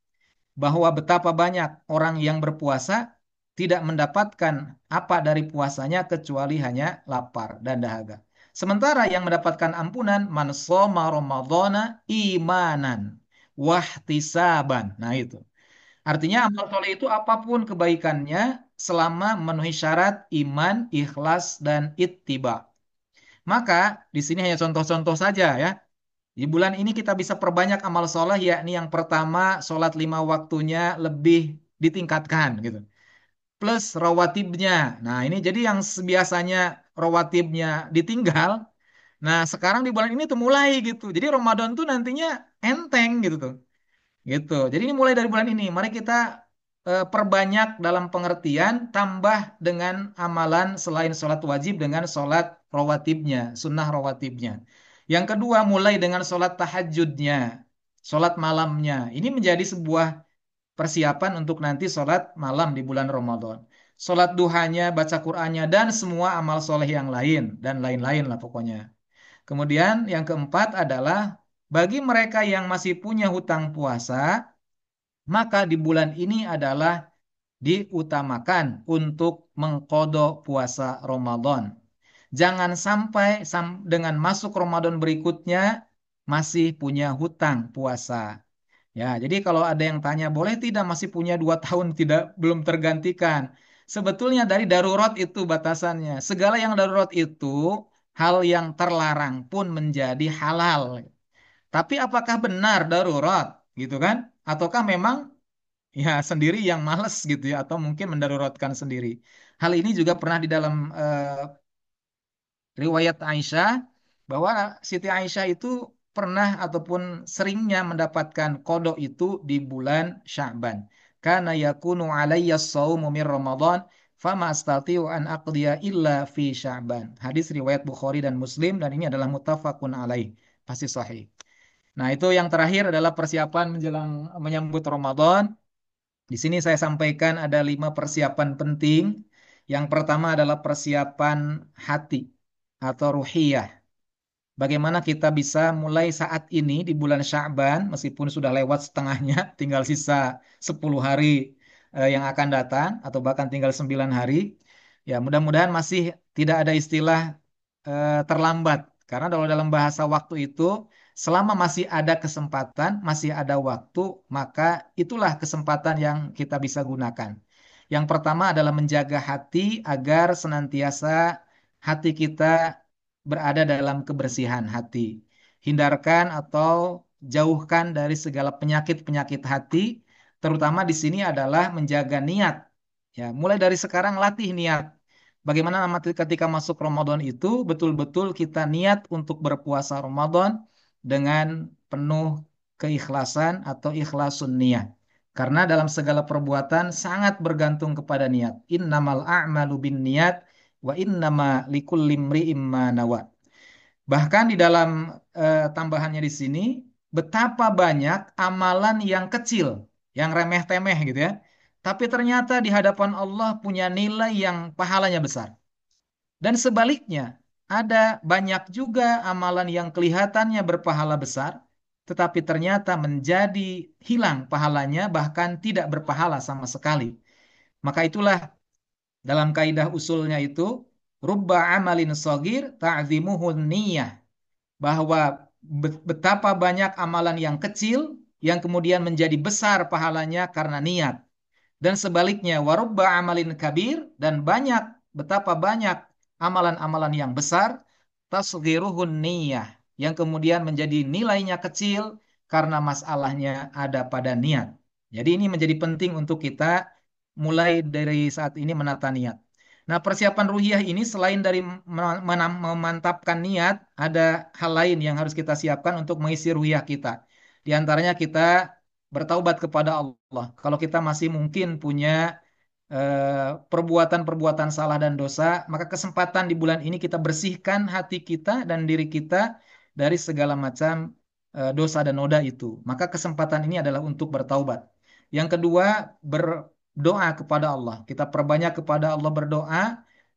Bahwa betapa banyak orang yang berpuasa tidak mendapatkan apa dari puasanya kecuali hanya lapar dan dahaga. Sementara yang mendapatkan ampunan man shoma ramadhana imanan wahtisaban. Nah, itu. Artinya amal soleh itu apapun kebaikannya selama memenuhi syarat iman, ikhlas, dan ittiba. Maka di sini hanya contoh-contoh saja ya. Di bulan ini kita bisa perbanyak amal soleh yakni yang pertama sholat lima waktunya lebih ditingkatkan gitu. Plus rawatibnya. Nah ini jadi yang biasanya rawatibnya ditinggal. Nah sekarang di bulan ini tuh mulai gitu. Jadi Ramadan tuh nantinya enteng gitu tuh. Gitu. Jadi ini mulai dari bulan ini. Mari kita perbanyak dalam pengertian tambah dengan amalan selain sholat wajib dengan sholat rawatibnya, sunnah rawatibnya. Yang kedua mulai dengan sholat tahajudnya, sholat malamnya. Ini menjadi sebuah persiapan untuk nanti sholat malam di bulan Ramadan. Sholat duhanya, baca Qur'annya, dan semua amal soleh yang lain. Dan lain-lain lah pokoknya. Kemudian yang keempat adalah bagi mereka yang masih punya hutang puasa, maka di bulan ini adalah diutamakan untuk mengkodok puasa Ramadan. Jangan sampai dengan masuk Ramadan berikutnya masih punya hutang puasa. Ya, jadi kalau ada yang tanya, boleh tidak masih punya 2 tahun tidak belum tergantikan? Sebetulnya dari darurat itu batasannya. Segala yang darurat itu hal yang terlarang pun menjadi halal. Tapi apakah benar darurat gitu kan? Ataukah memang ya sendiri yang males gitu ya atau mungkin mendaruratkan sendiri. Hal ini juga pernah di dalam riwayat Aisyah bahwa Siti Aisyah itu pernah ataupun seringnya mendapatkan kodok itu di bulan Sya'ban. Karena yakunu alayya shaumu min Ramadan fama astati'u an aqdiya illa fi Sya'ban. Hadis riwayat Bukhari dan Muslim dan ini adalah muttafaqun alaih. Pasti sahih. Nah, itu yang terakhir adalah persiapan menjelang menyambut Ramadan. Di sini saya sampaikan ada 5 persiapan penting. Yang pertama adalah persiapan hati atau ruhiyah. Bagaimana kita bisa mulai saat ini di bulan Sya'ban, meskipun sudah lewat setengahnya, tinggal sisa 10 hari yang akan datang, atau bahkan tinggal 9 hari. Ya, mudah-mudahan masih tidak ada istilah terlambat. Karena kalau dalam bahasa waktu itu, selama masih ada kesempatan, masih ada waktu, maka itulah kesempatan yang kita bisa gunakan. Yang pertama adalah menjaga hati agar senantiasa hati kita berada dalam kebersihan hati. Hindarkan atau jauhkan dari segala penyakit-penyakit hati, terutama di sini adalah menjaga niat. Ya, mulai dari sekarang latih niat. Bagaimana ketika masuk Ramadan itu betul-betul kita niat untuk berpuasa Ramadan dengan penuh keikhlasan atau ikhlasun niat. Karena dalam segala perbuatan sangat bergantung kepada niat. Innamal a'malu bin niat wa innama likulli imri'im ma nawa. Bahkan di dalam tambahannya di sini, betapa banyak amalan yang kecil, yang remeh-temeh gitu ya. Tapi ternyata di hadapan Allah punya nilai yang pahalanya besar. Dan sebaliknya, ada banyak juga amalan yang kelihatannya berpahala besar, tetapi ternyata menjadi hilang pahalanya, bahkan tidak berpahala sama sekali. Maka itulah dalam kaidah usulnya itu, rubba amalin sogir ta'zimuhun niyah bahwa betapa banyak amalan yang kecil yang kemudian menjadi besar pahalanya karena niat. Dan sebaliknya, warubba amalin kabir dan betapa banyak amalan-amalan yang besar tasghiruhun niyah yang kemudian menjadi nilainya kecil karena masalahnya ada pada niat. Jadi ini menjadi penting untuk kita mulai dari saat ini menata niat. Nah, persiapan ruhiyah ini selain dari memantapkan niat, ada hal lain yang harus kita siapkan untuk mengisi ruhiyah kita. Di antaranya kita bertaubat kepada Allah. Kalau kita masih mungkin punya perbuatan-perbuatan salah dan dosa, maka kesempatan di bulan ini kita bersihkan hati kita dan diri kita dari segala macam dosa dan noda itu. Maka kesempatan ini adalah untuk bertaubat. Yang kedua, berdoa kepada Allah. Kita perbanyak kepada Allah berdoa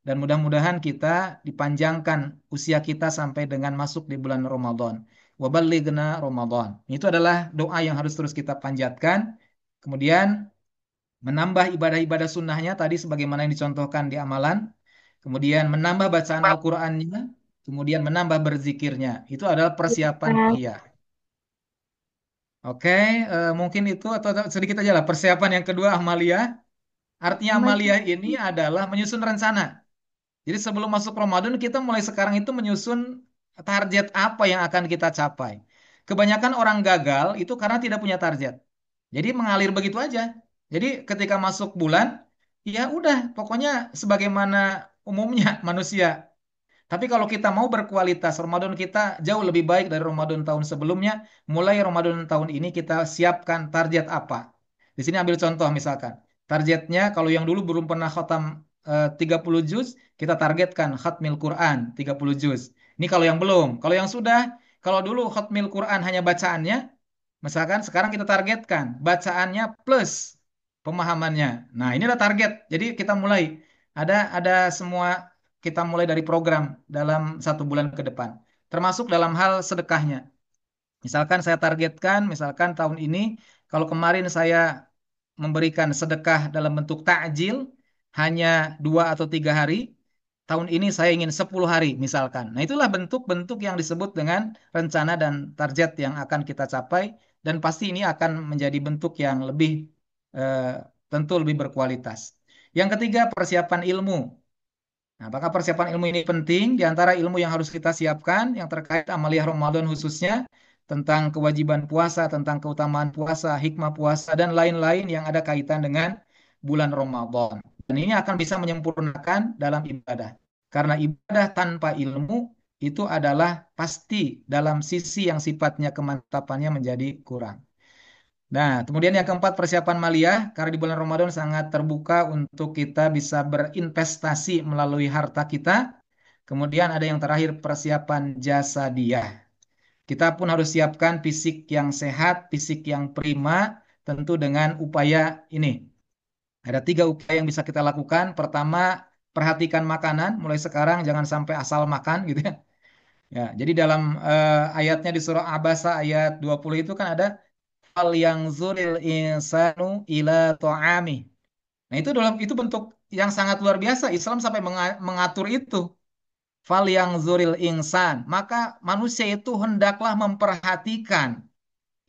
dan mudah-mudahan kita dipanjangkan usia kita sampai dengan masuk di bulan Ramadan. Waballighna Ramadan. Itu adalah doa yang harus terus kita panjatkan. Kemudian menambah ibadah-ibadah sunnahnya tadi sebagaimana yang dicontohkan di amalan, kemudian menambah bacaan Al-Qur'annya, kemudian menambah berzikirnya. Itu adalah persiapan ruhiyah. Oke, mungkin itu atau sedikit aja lah persiapan yang kedua Amalia. Artinya Amalia ini adalah menyusun rencana. Jadi sebelum masuk Ramadan kita mulai sekarang itu menyusun target apa yang akan kita capai. Kebanyakan orang gagal itu karena tidak punya target. Jadi mengalir begitu aja. Jadi ketika masuk bulan, ya udah pokoknya sebagaimana umumnya manusia. Tapi kalau kita mau berkualitas, Ramadan kita jauh lebih baik dari Ramadan tahun sebelumnya. Mulai Ramadan tahun ini kita siapkan target apa. Di sini ambil contoh misalkan. Targetnya kalau yang dulu belum pernah khatam 30 juz, kita targetkan khatmil Quran 30 juz. Ini kalau yang belum. Kalau yang sudah, kalau dulu khatmil Quran hanya bacaannya, misalkan sekarang kita targetkan bacaannya plus pemahamannya. Nah, ini adalah target. Jadi kita mulai ada semua kita mulai dari program dalam 1 bulan ke depan. Termasuk dalam hal sedekahnya. Misalkan saya targetkan, misalkan tahun ini, kalau kemarin saya memberikan sedekah dalam bentuk takjil hanya 2 atau 3 hari, tahun ini saya ingin 10 hari misalkan. Nah itulah bentuk-bentuk yang disebut dengan rencana dan target yang akan kita capai dan pasti ini akan menjadi bentuk yang lebih eh, tentu lebih berkualitas. Yang ketiga persiapan ilmu. Nah, apakah persiapan ilmu ini penting? Di antara ilmu yang harus kita siapkan yang terkait amaliyah Ramadan khususnya tentang kewajiban puasa, tentang keutamaan puasa, hikmah puasa, dan lain-lain yang ada kaitan dengan bulan Ramadan. Dan ini akan bisa menyempurnakan dalam ibadah. Karena ibadah tanpa ilmu itu adalah pasti dalam sisi yang sifatnya kemantapannya menjadi kurang. Nah, kemudian yang keempat persiapan maliyah, karena di bulan Ramadan sangat terbuka untuk kita bisa berinvestasi melalui harta kita. Kemudian ada yang terakhir persiapan jasa dia. Kita pun harus siapkan fisik yang sehat, fisik yang prima, tentu dengan upaya ini. Ada tiga upaya yang bisa kita lakukan. Pertama, perhatikan makanan. Mulai sekarang jangan sampai asal makan gitu ya. Ya, jadi dalam ayatnya di surah Abasa ayat 20 itu kan ada fal yang zuril insanu ila ta'ami. Nah, itu bentuk yang sangat luar biasa. Islam sampai mengatur itu. Fal yang zuril insan. Maka manusia itu hendaklah memperhatikan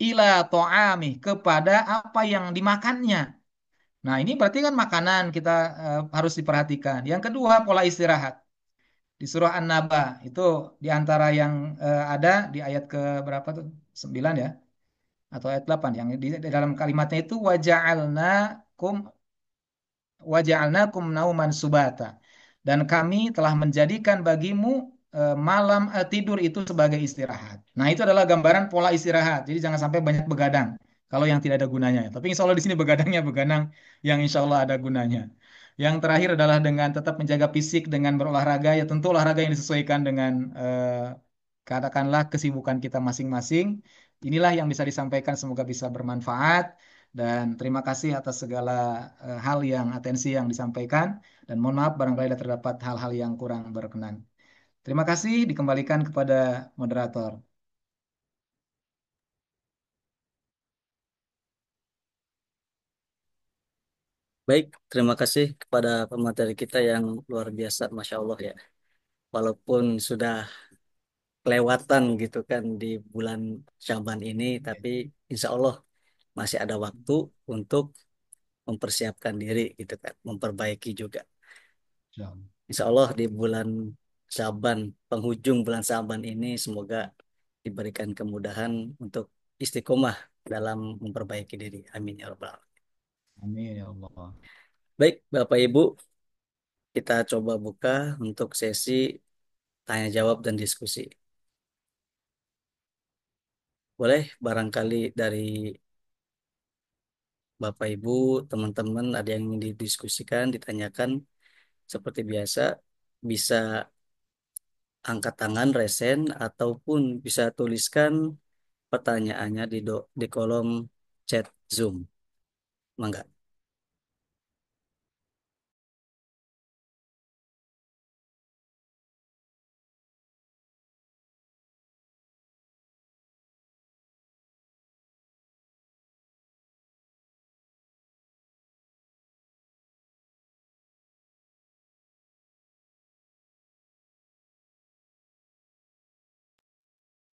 ila ta'ami kepada apa yang dimakannya. Nah, ini berarti kan makanan kita harus diperhatikan. Yang kedua, pola istirahat. Di surah An-Naba itu di antara yang ada di ayat ke berapa tuh? 9 ya atau ayat 8 yang di dalam kalimatnya itu waja'alnakum nauman subata. Dan kami telah menjadikan bagimu malam tidur itu sebagai istirahat. Nah, itu adalah gambaran pola istirahat. Jadi jangan sampai banyak begadang kalau yang tidak ada gunanya. Tapi insya Allah di sini begadangnya begadang yang insya Allah ada gunanya. Yang terakhir adalah dengan tetap menjaga fisik dengan berolahraga. Ya tentu olahraga yang disesuaikan dengan katakanlah kesibukan kita masing-masing. Inilah yang bisa disampaikan. Semoga bisa bermanfaat. Dan terima kasih atas segala hal yang atensi yang disampaikan. Dan mohon maaf barangkali ada terdapat hal-hal yang kurang berkenan. Terima kasih dikembalikan kepada moderator. Baik, terima kasih kepada pemateri kita yang luar biasa, Masya Allah ya. Walaupun sudah kelewatan gitu kan di bulan Syaban ini, tapi insya Allah masih ada waktu untuk mempersiapkan diri gitu kan, memperbaiki juga. Insyaallah. Insya Allah di bulan Syaban, penghujung bulan Syaban ini semoga diberikan kemudahan untuk istiqomah dalam memperbaiki diri. Amin ya rabbal alamin. Amin ya Allah. Baik, Bapak Ibu, kita coba buka untuk sesi tanya jawab dan diskusi. Boleh barangkali dari Bapak Ibu, teman-teman ada yang ingin didiskusikan, ditanyakan seperti biasa, bisa angkat tangan resen ataupun bisa tuliskan pertanyaannya di kolom chat Zoom. Mangga.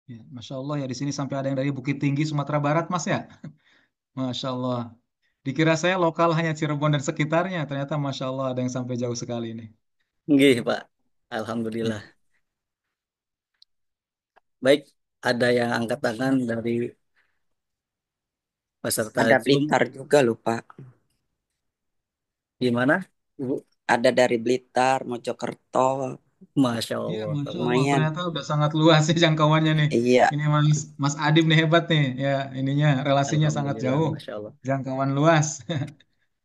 Ya, Masya Allah ya di sini sampai ada yang dari Bukit Tinggi Sumatera Barat Mas ya. Masya Allah. Dikira saya lokal hanya Cirebon dan sekitarnya. Ternyata Masya Allah ada yang sampai jauh sekali ini. Nggih, Pak. Ya. Alhamdulillah. Baik, ada yang angkat tangan dari peserta Ada Zoom. Blitar juga lupa. Gimana, Ibu? Ada dari Blitar, Mojokerto. Masya Iya, Allah. Masya Allah. Lumayan. Ternyata udah sangat luas sih jangkauannya nih. Iya, Ini Mas Adib nih hebat nih. Ya, ininya relasinya sangat Alhamdulillah, jauh. Masya Allah. Jangkauan luas.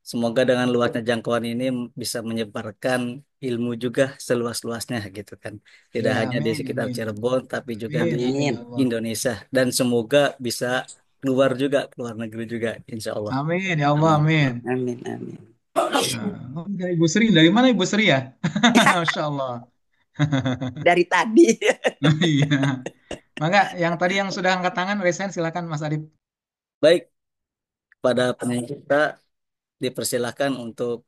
Semoga dengan luasnya jangkauan ini bisa menyebarkan ilmu juga seluas-luasnya gitu kan. Tidak Ya, hanya di amin, sekitar amin. Cirebon, tapi juga di Amin, amin ya amin. Allah. Indonesia. Dan semoga bisa keluar juga, keluar negeri juga, insya Allah. Amin ya Allah, Amin. amin. Amin, amin. Nah, oh, dari Ibu Sri, dari mana Ibu Sri ya? Masya Allah. Dari tadi. Nah, iya. Maka yang tadi yang sudah angkat tangan, resign silakan Mas Adib. Baik, pada penyanyi kita dipersilahkan untuk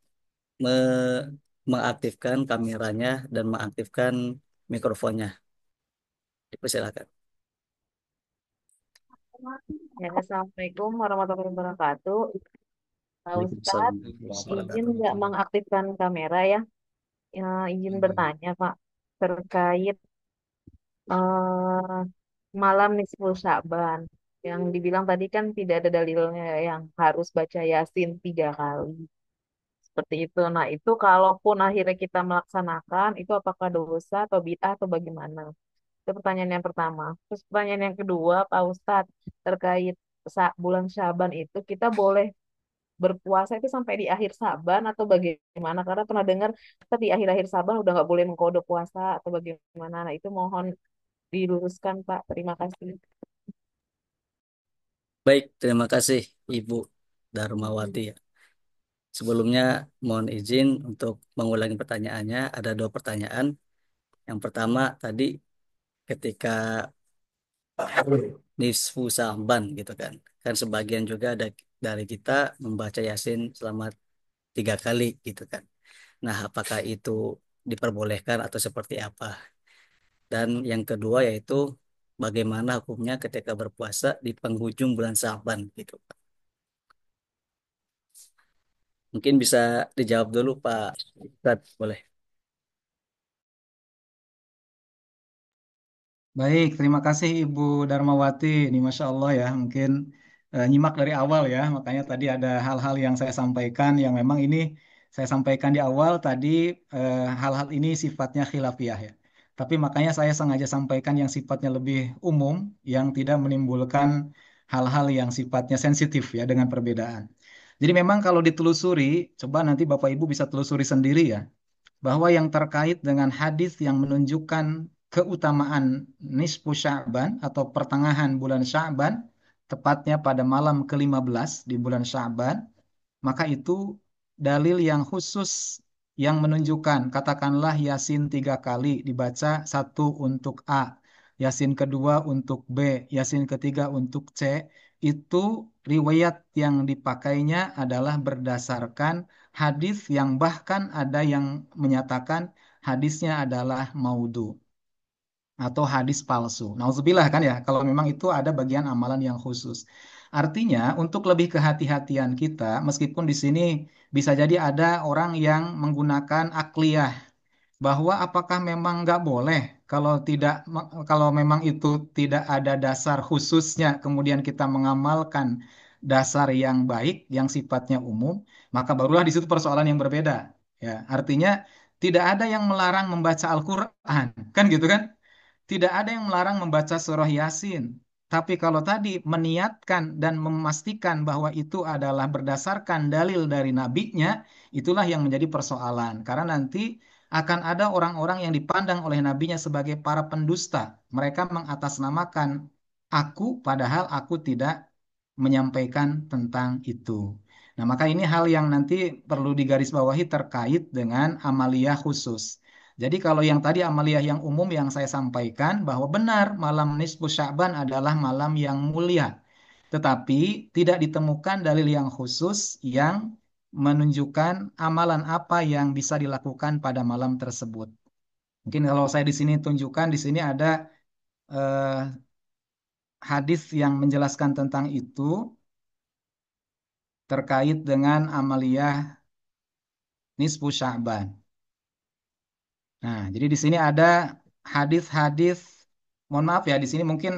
me- mengaktifkan kameranya dan mengaktifkan mikrofonnya. Dipersilahkan. Ya, Assalamualaikum warahmatullahi wabarakatuh. Pak Waalaikumsalam Ustadz, warahmatullahi izin wabarakatuh. nggak mengaktifkan kamera ya? izin Baik. bertanya, Pak, terkait eh, malam nisfu Sya'ban. Yang dibilang tadi kan tidak ada dalilnya yang harus baca Yasin 3 kali. Seperti itu. Nah, itu kalaupun akhirnya kita melaksanakan, itu apakah dosa atau bid'ah atau bagaimana? Itu pertanyaan yang pertama. Terus pertanyaan yang kedua, Pak Ustadz, terkait bulan Syaban itu kita boleh berpuasa itu sampai di akhir Saban atau bagaimana? Karena pernah dengar kita di akhir-akhir Saban udah nggak boleh mengkode puasa atau bagaimana. Nah, itu mohon diluruskan, Pak. Terima kasih. Baik, terima kasih Ibu Darmawati ya. Sebelumnya mohon izin untuk mengulangi pertanyaannya. Ada dua pertanyaan. Yang pertama tadi ketika nisfu Sa'ban gitu kan. Kan sebagian juga ada dari kita membaca Yasin selama 3 kali gitu kan. Nah, apakah itu diperbolehkan atau seperti apa? Dan yang kedua yaitu bagaimana hukumnya ketika berpuasa di penghujung bulan Sa'ban gitu. Mungkin bisa dijawab dulu Pak Ustadz, boleh. Baik, terima kasih Ibu Darmawati. Ini Masya Allah ya, mungkin nyimak dari awal ya. Makanya tadi ada hal-hal yang saya sampaikan yang memang ini saya sampaikan di awal tadi hal-hal ini sifatnya khilafiyah ya. Tapi makanya saya sengaja sampaikan yang sifatnya lebih umum, yang tidak menimbulkan hal-hal yang sifatnya sensitif ya dengan perbedaan. Jadi memang kalau ditelusuri, coba nanti Bapak Ibu bisa telusuri sendiri ya bahwa yang terkait dengan hadis yang menunjukkan keutamaan nisfu Sya'ban atau pertengahan bulan Sya'ban, tepatnya pada malam ke-15 di bulan Sya'ban, maka itu dalil yang khusus yang menunjukkan, katakanlah Yasin 3 kali dibaca, satu untuk A, Yasin kedua untuk B, Yasin ketiga untuk C, itu riwayat yang dipakainya adalah berdasarkan hadis yang bahkan ada yang menyatakan hadisnya adalah maudhu atau hadis palsu. Nauzubillah kan ya, kalau memang itu ada bagian amalan yang khusus. Artinya, untuk lebih kehati-hatian kita, meskipun di sini bisa jadi ada orang yang menggunakan akliyah, bahwa apakah memang nggak boleh kalau memang itu tidak ada dasar khususnya, kemudian kita mengamalkan dasar yang baik, yang sifatnya umum, maka barulah di situ persoalan yang berbeda. Ya, artinya tidak ada yang melarang membaca Al-Quran, kan gitu kan? Tidak ada yang melarang membaca surah Yasin. Tapi kalau tadi meniatkan dan memastikan bahwa itu adalah berdasarkan dalil dari nabinya, itulah yang menjadi persoalan. Karena nanti akan ada orang-orang yang dipandang oleh nabinya sebagai para pendusta. Mereka mengatasnamakan aku, padahal aku tidak menyampaikan tentang itu. Nah, maka ini hal yang nanti perlu digarisbawahi terkait dengan amaliyah khusus. Jadi kalau yang tadi amaliyah yang umum yang saya sampaikan bahwa benar malam nisfu Sya'ban adalah malam yang mulia. Tetapi tidak ditemukan dalil yang khusus yang menunjukkan amalan apa yang bisa dilakukan pada malam tersebut. Mungkin kalau saya di sini tunjukkan di sini ada eh, hadis yang menjelaskan tentang itu terkait dengan amaliyah nisfu Sya'ban. Nah, jadi di sini ada hadis-hadis, mohon maaf ya, di sini mungkin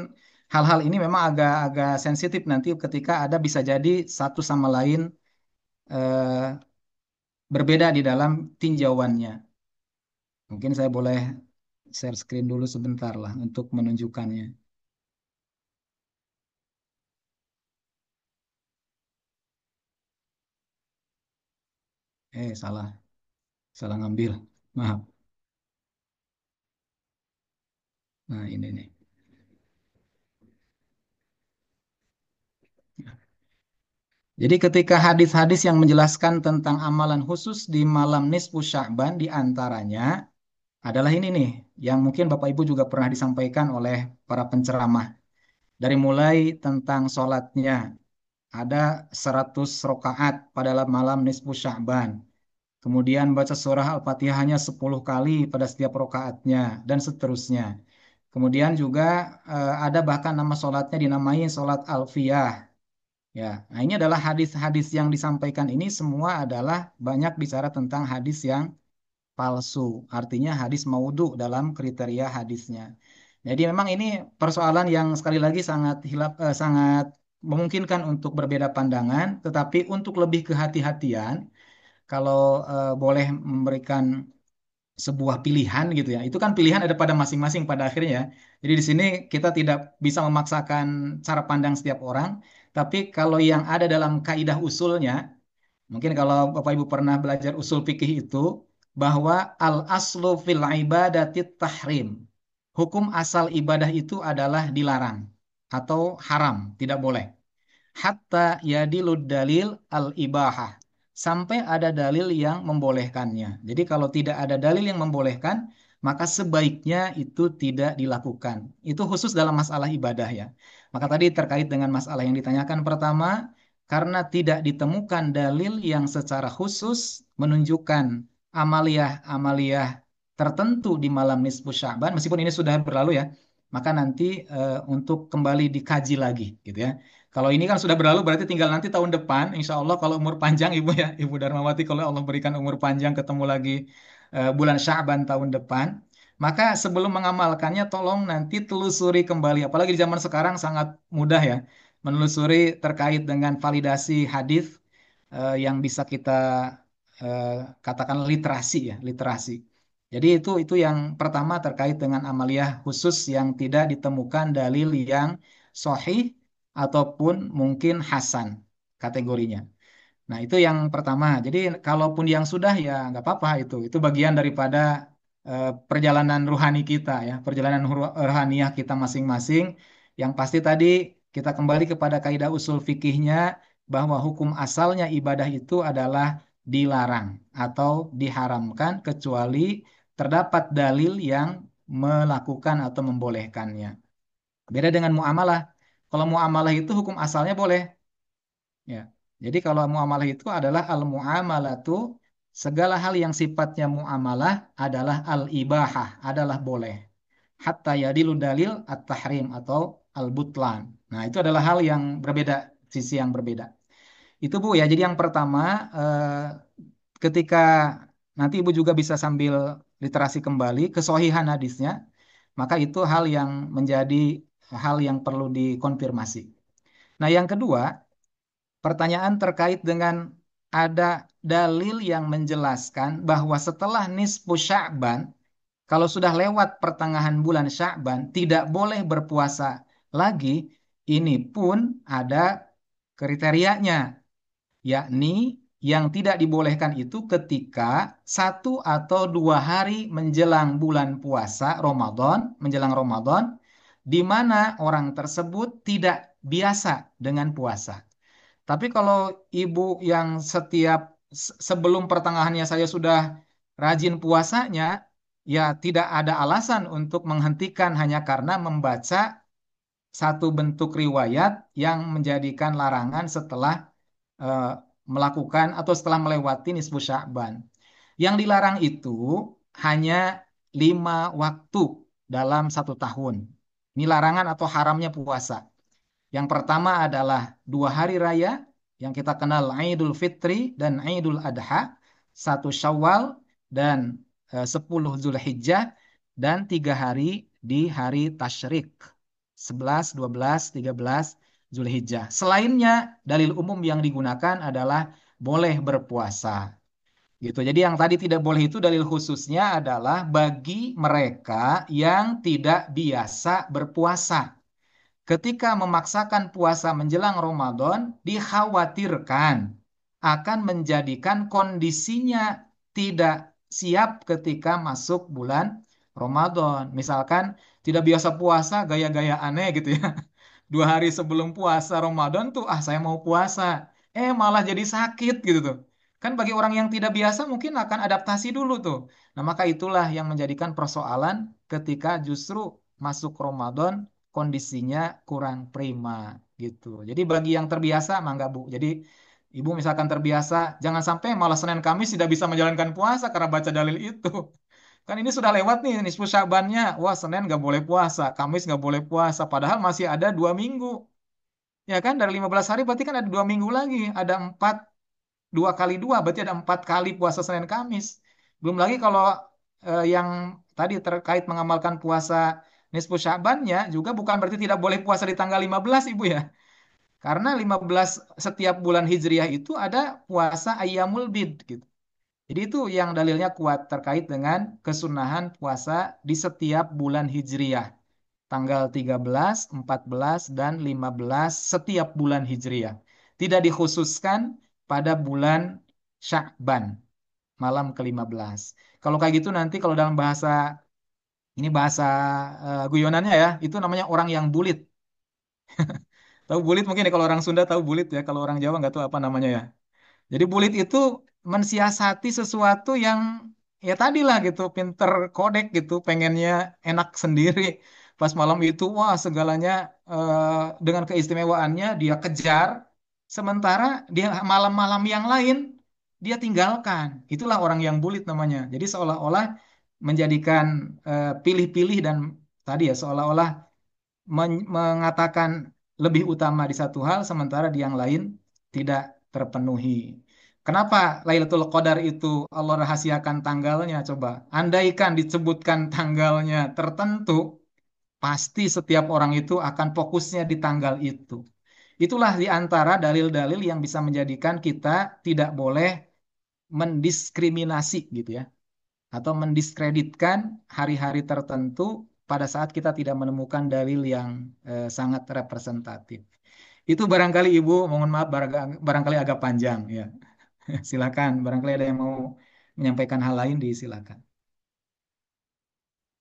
hal-hal ini memang agak-agak sensitif nanti ketika ada bisa jadi satu sama lain eh, berbeda di dalam tinjauannya. Mungkin saya boleh share screen dulu sebentar lah untuk menunjukkannya. Salah, salah ngambil. Maaf. Nah, ini nih. Jadi ketika hadis-hadis yang menjelaskan tentang amalan khusus di malam nisfu Sya'ban di antaranya adalah ini nih, yang mungkin Bapak Ibu juga pernah disampaikan oleh para penceramah. Dari mulai tentang sholatnya, ada 100 rakaat pada malam nisfu Sya'ban. Kemudian baca surah Al-Fatihah hanya 10 kali pada setiap rakaatnya, dan seterusnya. Kemudian juga ada bahkan nama sholatnya dinamai sholat Alfiyah. Ya, nah ini adalah hadis-hadis yang disampaikan ini semua adalah banyak bicara tentang hadis yang palsu. Artinya hadis maudhu dalam kriteria hadisnya. Jadi memang ini persoalan yang sekali lagi sangat memungkinkan untuk berbeda pandangan, tetapi untuk lebih kehati-hatian, kalau boleh memberikan sebuah pilihan gitu ya. Itu kan pilihan ada pada masing-masing pada akhirnya ya. Jadi di sini kita tidak bisa memaksakan cara pandang setiap orang, tapi kalau yang ada dalam kaidah usulnya, mungkin kalau Bapak Ibu pernah belajar usul fikih itu, bahwa al aslu fil ibadati tahrim. Hukum asal ibadah itu adalah dilarang atau haram, tidak boleh hatta yadilud dalil al-ibahah. Sampai ada dalil yang membolehkannya. Jadi kalau tidak ada dalil yang membolehkan, maka sebaiknya itu tidak dilakukan. Itu khusus dalam masalah ibadah ya. Maka tadi terkait dengan masalah yang ditanyakan pertama, karena tidak ditemukan dalil yang secara khusus menunjukkan amaliyah-amaliyah tertentu di malam nisfu Sya'ban, meskipun ini sudah berlalu ya, maka nanti untuk kembali dikaji lagi gitu ya. Kalau ini kan sudah berlalu berarti tinggal nanti tahun depan, insya Allah kalau umur panjang Ibu ya, Ibu Darmawati kalau Allah berikan umur panjang ketemu lagi bulan Sya'ban tahun depan, maka sebelum mengamalkannya tolong nanti telusuri kembali. Apalagi di zaman sekarang sangat mudah ya menelusuri terkait dengan validasi hadis yang bisa kita eh, katakan literasi ya, literasi. Jadi itu yang pertama terkait dengan amaliyah khusus yang tidak ditemukan dalil yang sahih ataupun mungkin hasan kategorinya. Nah, itu yang pertama. Jadi, kalaupun yang sudah ya nggak apa-apa itu. Itu bagian daripada perjalanan ruhani kita ya, perjalanan ruhaniyah kita masing-masing. Yang pasti tadi kita kembali kepada kaidah usul fikihnya bahwa hukum asalnya ibadah itu adalah dilarang atau diharamkan kecuali terdapat dalil yang melakukan atau membolehkannya. Beda dengan muamalah. Kalau muamalah itu hukum asalnya boleh. Ya. Jadi kalau muamalah itu adalah al-muamalatu, segala hal yang sifatnya muamalah adalah al-ibahah, adalah boleh. Hatta yadilu dalil at-tahrim atau al-butlan. Nah, itu adalah hal yang berbeda, sisi yang berbeda. Itu Bu ya. Jadi yang pertama, ketika nanti Ibu juga bisa sambil literasi kembali kesohihan hadisnya, maka itu hal yang menjadi hal yang perlu dikonfirmasi. Nah, yang kedua, pertanyaan terkait dengan ada dalil yang menjelaskan bahwa setelah nisfu Sya'ban, kalau sudah lewat pertengahan bulan Sya'ban, tidak boleh berpuasa lagi. Ini pun ada kriterianya, yakni yang tidak dibolehkan itu ketika 1 atau 2 hari menjelang bulan puasa Ramadan, menjelang Ramadan, di mana orang tersebut tidak biasa dengan puasa. Tapi kalau ibu yang setiap sebelum pertengahannya saya sudah rajin puasanya, ya tidak ada alasan untuk menghentikan hanya karena membaca satu bentuk riwayat yang menjadikan larangan setelah eh, melakukan atau setelah melewati nisfu Sya'ban. Yang dilarang itu hanya 5 waktu dalam 1 tahun. Ini larangan atau haramnya puasa. Yang pertama adalah 2 hari raya yang kita kenal Idul Fitri dan Idul Adha, 1 Syawal dan 10 Zulhijjah, dan 3 hari di hari Tasyrik, 11, 12, 13 Zulhijjah. Selainnya dalil umum yang digunakan adalah boleh berpuasa. Gitu. Jadi yang tadi tidak boleh itu dalil khususnya adalah bagi mereka yang tidak biasa berpuasa. Ketika memaksakan puasa menjelang Ramadan, dikhawatirkan akan menjadikan kondisinya tidak siap ketika masuk bulan Ramadan. Misalkan tidak biasa puasa, gaya-gaya aneh gitu ya. 2 hari sebelum puasa Ramadan tuh, saya mau puasa. Malah jadi sakit gitu tuh. Kan bagi orang yang tidak biasa mungkin akan adaptasi dulu tuh. Nah, maka itulah yang menjadikan persoalan ketika justru masuk Ramadan kondisinya kurang prima gitu. Jadi bagi yang terbiasa mangga Bu. Jadi Ibu misalkan terbiasa, jangan sampai malah Senin Kamis tidak bisa menjalankan puasa karena baca dalil itu. Kan ini sudah lewat nih nisfu Syabannya. Wah, Senin nggak boleh puasa, Kamis nggak boleh puasa. Padahal masih ada 2 minggu. Ya kan, dari 15 hari berarti kan ada 2 minggu lagi. Ada 4, 2 kali 2, berarti ada 4 kali puasa Senin Kamis. Belum lagi kalau yang tadi terkait mengamalkan puasa nisfu Sya'bannya juga bukan berarti tidak boleh puasa di tanggal 15 Ibu ya. Karena 15 setiap bulan Hijriah itu ada puasa Ayyamul Bid gitu. Jadi itu yang dalilnya kuat terkait dengan kesunahan puasa di setiap bulan Hijriah. Tanggal 13, 14, dan 15 setiap bulan Hijriah. Tidak dikhususkan pada bulan Sya'ban, malam ke-15. Kalau kayak gitu nanti kalau dalam bahasa, ini bahasa guyonannya ya, itu namanya orang yang bulit. Tahu bulit mungkin ya kalau orang Sunda tahu bulit ya, kalau orang Jawa nggak tahu apa namanya ya. Jadi bulit itu mensiasati sesuatu yang ya tadilah gitu, pinter kodek gitu, pengennya enak sendiri. Pas malam itu, wah segalanya dengan keistimewaannya dia kejar, sementara dia malam-malam yang lain dia tinggalkan. Itulah orang yang bulit namanya. Jadi seolah-olah menjadikan pilih-pilih dan tadi ya seolah-olah mengatakan lebih utama di satu hal sementara di yang lain tidak terpenuhi. Kenapa Lailatul Qadar itu Allah rahasiakan tanggalnya? Coba, andaikan disebutkan tanggalnya tertentu, pasti setiap orang itu akan fokusnya di tanggal itu. Itulah di antara dalil-dalil yang bisa menjadikan kita tidak boleh mendiskriminasi gitu ya atau mendiskreditkan hari-hari tertentu pada saat kita tidak menemukan dalil yang sangat representatif. Itu barangkali Ibu, mohon maaf barangkali agak panjang ya. Silakan, barangkali ada yang mau menyampaikan hal lain disilakan.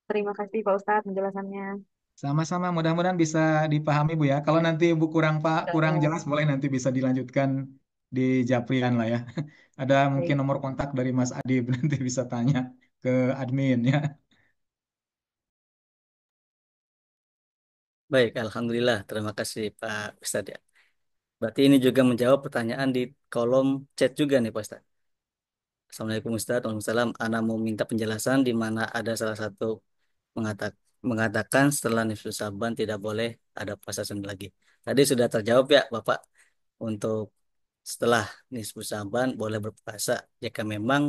Terima kasih Pak Ustadz penjelasannya. Sama-sama, mudah-mudahan bisa dipahami Bu ya. Kalau nanti Ibu kurang Ya, jelas, boleh nanti bisa dilanjutkan di Japrian lah ya. Ada mungkin baik. nomor kontak dari Mas Adib nanti bisa tanya ke admin ya. Baik, Alhamdulillah. Terima kasih Pak Ustadz ya. Berarti ini juga menjawab pertanyaan di kolom chat juga nih Pak Ustadz. Assalamualaikum Ustadz. Waalaikumsalam. Ana mau minta penjelasan di mana ada salah satu mengatakan setelah nifsu Saban tidak boleh ada puasa Senin lagi. Tadi sudah terjawab ya Bapak. Untuk setelah nisfu Saban boleh berpuasa jika memang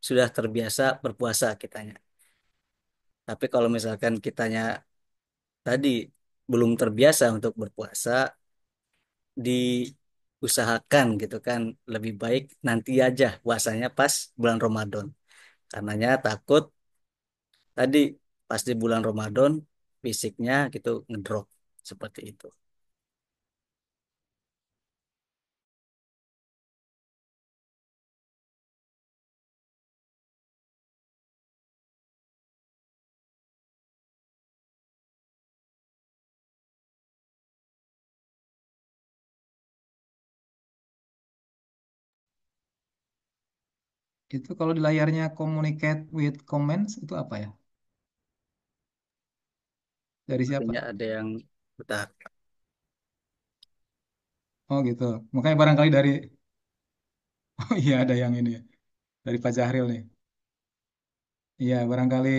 sudah terbiasa berpuasa kitanya. Tapi kalau misalkan kitanya tadi belum terbiasa untuk berpuasa, diusahakan gitu kan lebih baik nanti aja puasanya pas bulan Ramadan. Karenanya takut tadi pas di bulan Ramadan fisiknya gitu ngedrop seperti itu. Itu kalau di layarnya communicate with comments itu apa ya? Dari siapa? Artinya ada yang bentar. Oh gitu. Makanya barangkali dari oh iya ada yang ini ya. Dari Pak Jahril nih. Iya, barangkali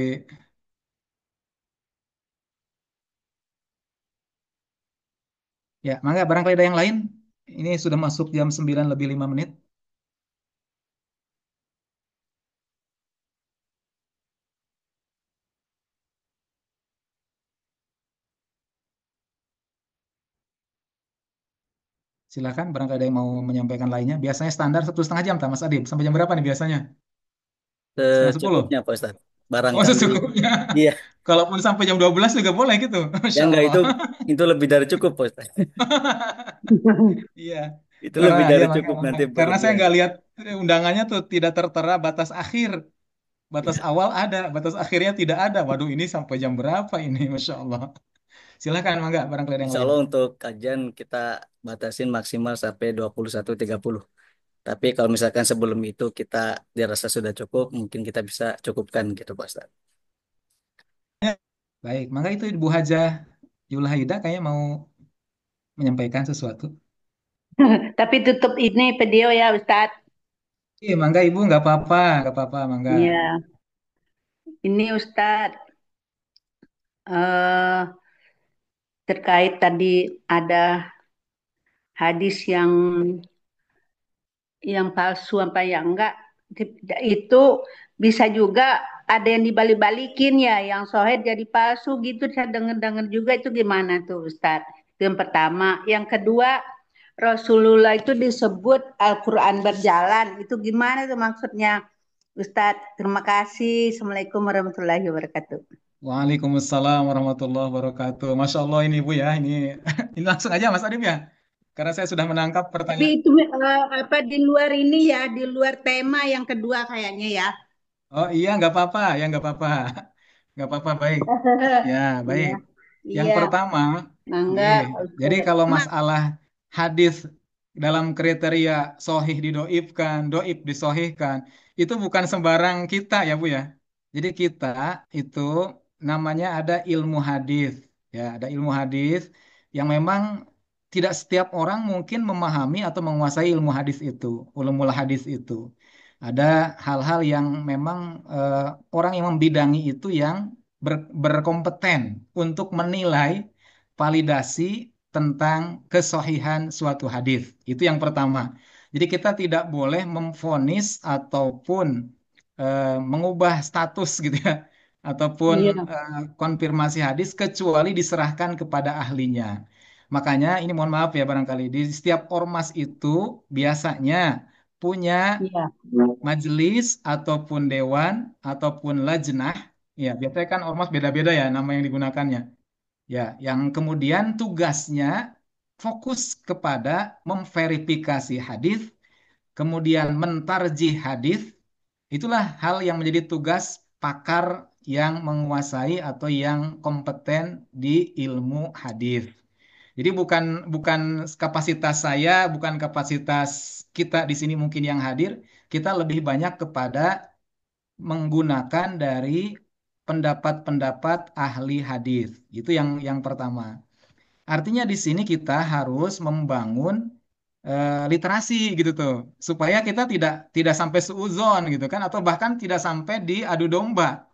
ya, mangga barangkali ada yang lain. Ini sudah masuk jam 9 lebih 5 menit. Silakan barangkali ada yang mau menyampaikan lainnya. Biasanya standar 1,5 jam, Mas Adib. Sampai jam berapa nih biasanya? Setengah 10. Secukupnya Pak Ustadz. Oh, Barangkali sesungguhnya. iya, Kalaupun sampai jam 12 juga boleh gitu. ya Masya enggak Allah. itu lebih dari cukup Pak Ustadz. Iya. Itu Karena lebih ya dari mangga, cukup mangga. nanti Karena saya berlebihan. nggak lihat undangannya tuh tidak tertera batas akhir. Batas Ya. awal ada, batas akhirnya tidak ada. Waduh, ini sampai jam berapa ini? Masya Allah. Silakan, mangga. Barangkali ada yang Insya lain. Allah untuk kajian kita batasin maksimal sampai 21.30. Tapi kalau misalkan sebelum itu kita dirasa sudah cukup, mungkin kita bisa cukupkan gitu Pak Ustadz. Baik, maka itu Bu Hajah Julhaida kayaknya mau menyampaikan sesuatu. Tapi tutup ini video ya Ustadz. Iya, mangga Ibu nggak apa-apa, mangga. Iya, ini Ustadz eh, terkait tadi ada hadis yang palsu apa yang enggak itu bisa juga ada yang dibalik-balikin ya, yang sohih jadi palsu gitu. Saya dengar-dengar juga itu gimana tuh Ustadz? Itu yang pertama. Yang kedua, Rasulullah itu disebut Al-Quran berjalan. Itu gimana tuh maksudnya Ustadz? Terima kasih. Assalamualaikum warahmatullahi wabarakatuh. Waalaikumsalam warahmatullahi wabarakatuh. Masya Allah ini Ibu ya, ini langsung aja Mas Adib ya. Karena saya sudah menangkap Tapi pertanyaan. itu apa di luar ini ya, di luar tema yang kedua kayaknya ya. Oh iya, nggak apa-apa, ya nggak apa-apa. Nggak apa-apa, baik. Ya, baik. Iya, Yang iya. pertama, Mangga, nggih. Jadi Ustaz. kalau masalah hadis dalam kriteria sohih didoibkan, doib disohihkan, itu bukan sembarang kita ya Bu ya. Jadi kita itu namanya ada ilmu hadis, ya ada ilmu hadis yang memang tidak setiap orang mungkin memahami atau menguasai ilmu hadis itu, ulumul hadis itu. Ada hal-hal yang memang orang yang membidangi itu yang berkompeten untuk menilai validasi tentang kesohihan suatu hadis. Itu yang pertama. Jadi kita tidak boleh memvonis ataupun mengubah status gitu ya, ataupun Iya, konfirmasi hadis kecuali diserahkan kepada ahlinya. Makanya ini mohon maaf ya barangkali di setiap ormas itu biasanya punya iya, majelis ataupun dewan ataupun lajnah. Ya, biasanya kan ormas beda-beda ya nama yang digunakannya. Ya, yang kemudian tugasnya fokus kepada memverifikasi hadis, kemudian mentarjih hadis. Itulah hal yang menjadi tugas pakar yang menguasai atau yang kompeten di ilmu hadis. Jadi bukan bukan kapasitas saya, bukan kapasitas kita di sini mungkin yang hadir, kita lebih banyak kepada menggunakan dari pendapat-pendapat ahli hadis. Itu yang pertama. Artinya di sini kita harus membangun literasi gitu tuh, supaya kita tidak sampai suudzon gitu kan, atau bahkan tidak sampai diadu domba.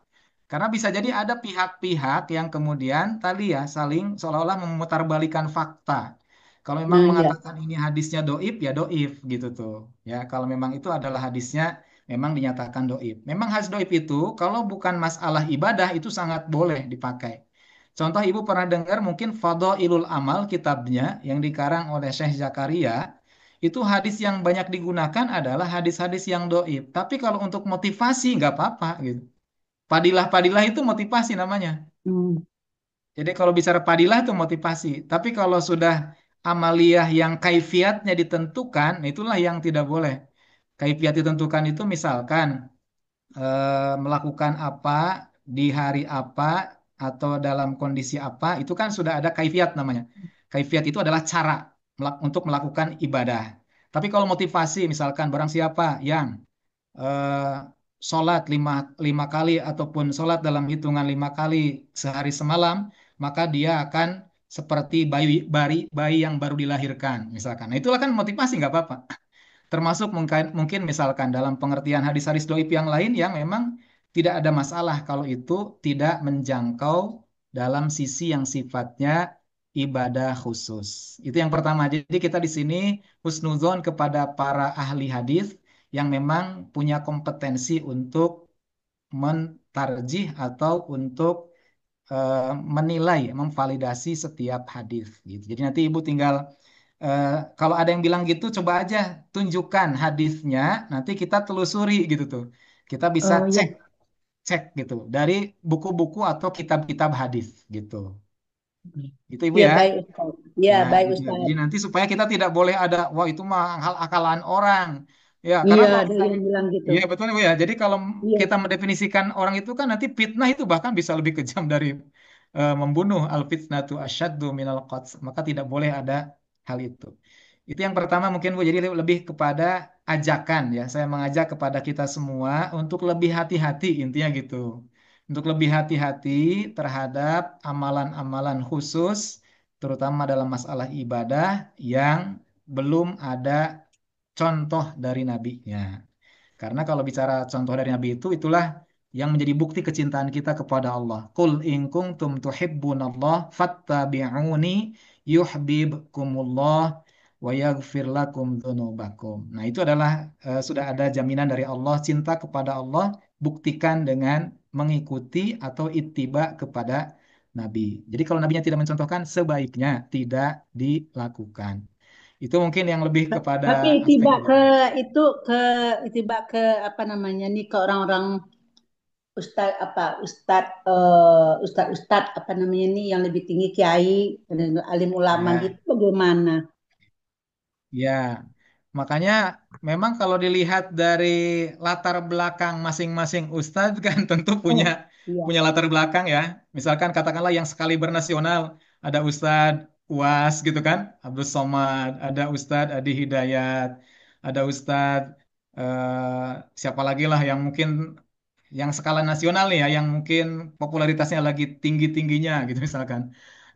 Karena bisa jadi ada pihak-pihak yang kemudian tadi ya saling seolah-olah memutarbalikan fakta. Kalau memang nah, iya. mengatakan ini hadisnya doib ya doib gitu tuh. Ya kalau memang itu adalah hadisnya memang dinyatakan doib. Memang hadis doib itu kalau bukan masalah ibadah itu sangat boleh dipakai. Contoh Ibu pernah dengar mungkin Fadailul Amal kitabnya yang dikarang oleh Syekh Zakaria. Itu hadis yang banyak digunakan adalah hadis-hadis yang doib. Tapi kalau untuk motivasi nggak apa-apa gitu. Padilah-padilah itu motivasi namanya. Hmm. Jadi kalau bicara padilah itu motivasi. Tapi kalau sudah amaliyah yang kaifiatnya ditentukan, itulah yang tidak boleh. Kaifiat ditentukan itu misalkan melakukan apa di hari apa atau dalam kondisi apa, itu kan sudah ada kaifiat namanya. Kaifiat itu adalah cara untuk melakukan ibadah. Tapi kalau motivasi, misalkan barang siapa yang eh, sholat lima kali ataupun sholat dalam hitungan 5 kali sehari semalam, maka dia akan seperti bayi yang baru dilahirkan, misalkan. Nah, itulah kan motivasi, nggak apa-apa. Termasuk mungkin misalkan dalam pengertian hadis-hadis doib yang lain yang memang tidak ada masalah kalau itu tidak menjangkau dalam sisi yang sifatnya ibadah khusus. Itu yang pertama. Jadi kita di sini husnuzon kepada para ahli hadis yang memang punya kompetensi untuk mentarjih atau untuk menilai, memvalidasi setiap hadis gitu. Jadi nanti Ibu tinggal eh, kalau ada yang bilang gitu coba aja tunjukkan hadisnya, nanti kita telusuri gitu tuh. Kita bisa Oh cek iya, cek gitu dari buku-buku atau kitab-kitab hadis gitu. Itu Ibu iya ya. baik Ustaz. Iya Ya, baik gitu. Ustaz. Jadi nanti supaya kita tidak boleh ada, wah itu mah hal akalan orang. Ya, karena Iya kalau ada kita, yang bilang gitu. iya betul Bu ya. Jadi kalau Iya. kita mendefinisikan orang itu kan nanti fitnah itu bahkan bisa lebih kejam dari membunuh. Al fitnatu asyaddu minal qatl. Maka tidak boleh ada hal itu. Itu yang pertama mungkin Bu. Jadi lebih kepada ajakan ya. Saya mengajak kepada kita semua untuk lebih hati-hati intinya gitu. Untuk lebih hati-hati terhadap amalan-amalan khusus terutama dalam masalah ibadah yang belum ada contoh dari nabinya. Karena kalau bicara contoh dari nabi itu, itulah yang menjadi bukti kecintaan kita kepada Allah. Qul in kuntum tuhibbunallah fattabi'uni yuhibbukumullah wa yaghfir lakum dzunubakum. Nah, itu adalah sudah ada jaminan dari Allah cinta kepada Allah buktikan dengan mengikuti atau ittiba kepada Nabi. Jadi kalau Nabinya tidak mencontohkan, sebaiknya tidak dilakukan. Itu mungkin yang lebih kepada Tapi aspek tiba ke ibadah. itu ke tiba ke apa namanya nih ke orang-orang ustad apa ustad ustad apa namanya nih yang lebih tinggi kiai dan alim ulama Ya, gitu bagaimana? ya. Makanya memang kalau dilihat dari latar belakang masing-masing ustadz kan tentu punya Oh, iya. punya latar belakang ya. Misalkan katakanlah yang sekali bernasional ada Ustadz UAS gitu kan, Abdul Somad, ada Ustadz Adi Hidayat, ada Ustadz siapa lagi lah yang mungkin yang skala nasional nih ya, yang mungkin popularitasnya lagi tinggi-tingginya gitu misalkan.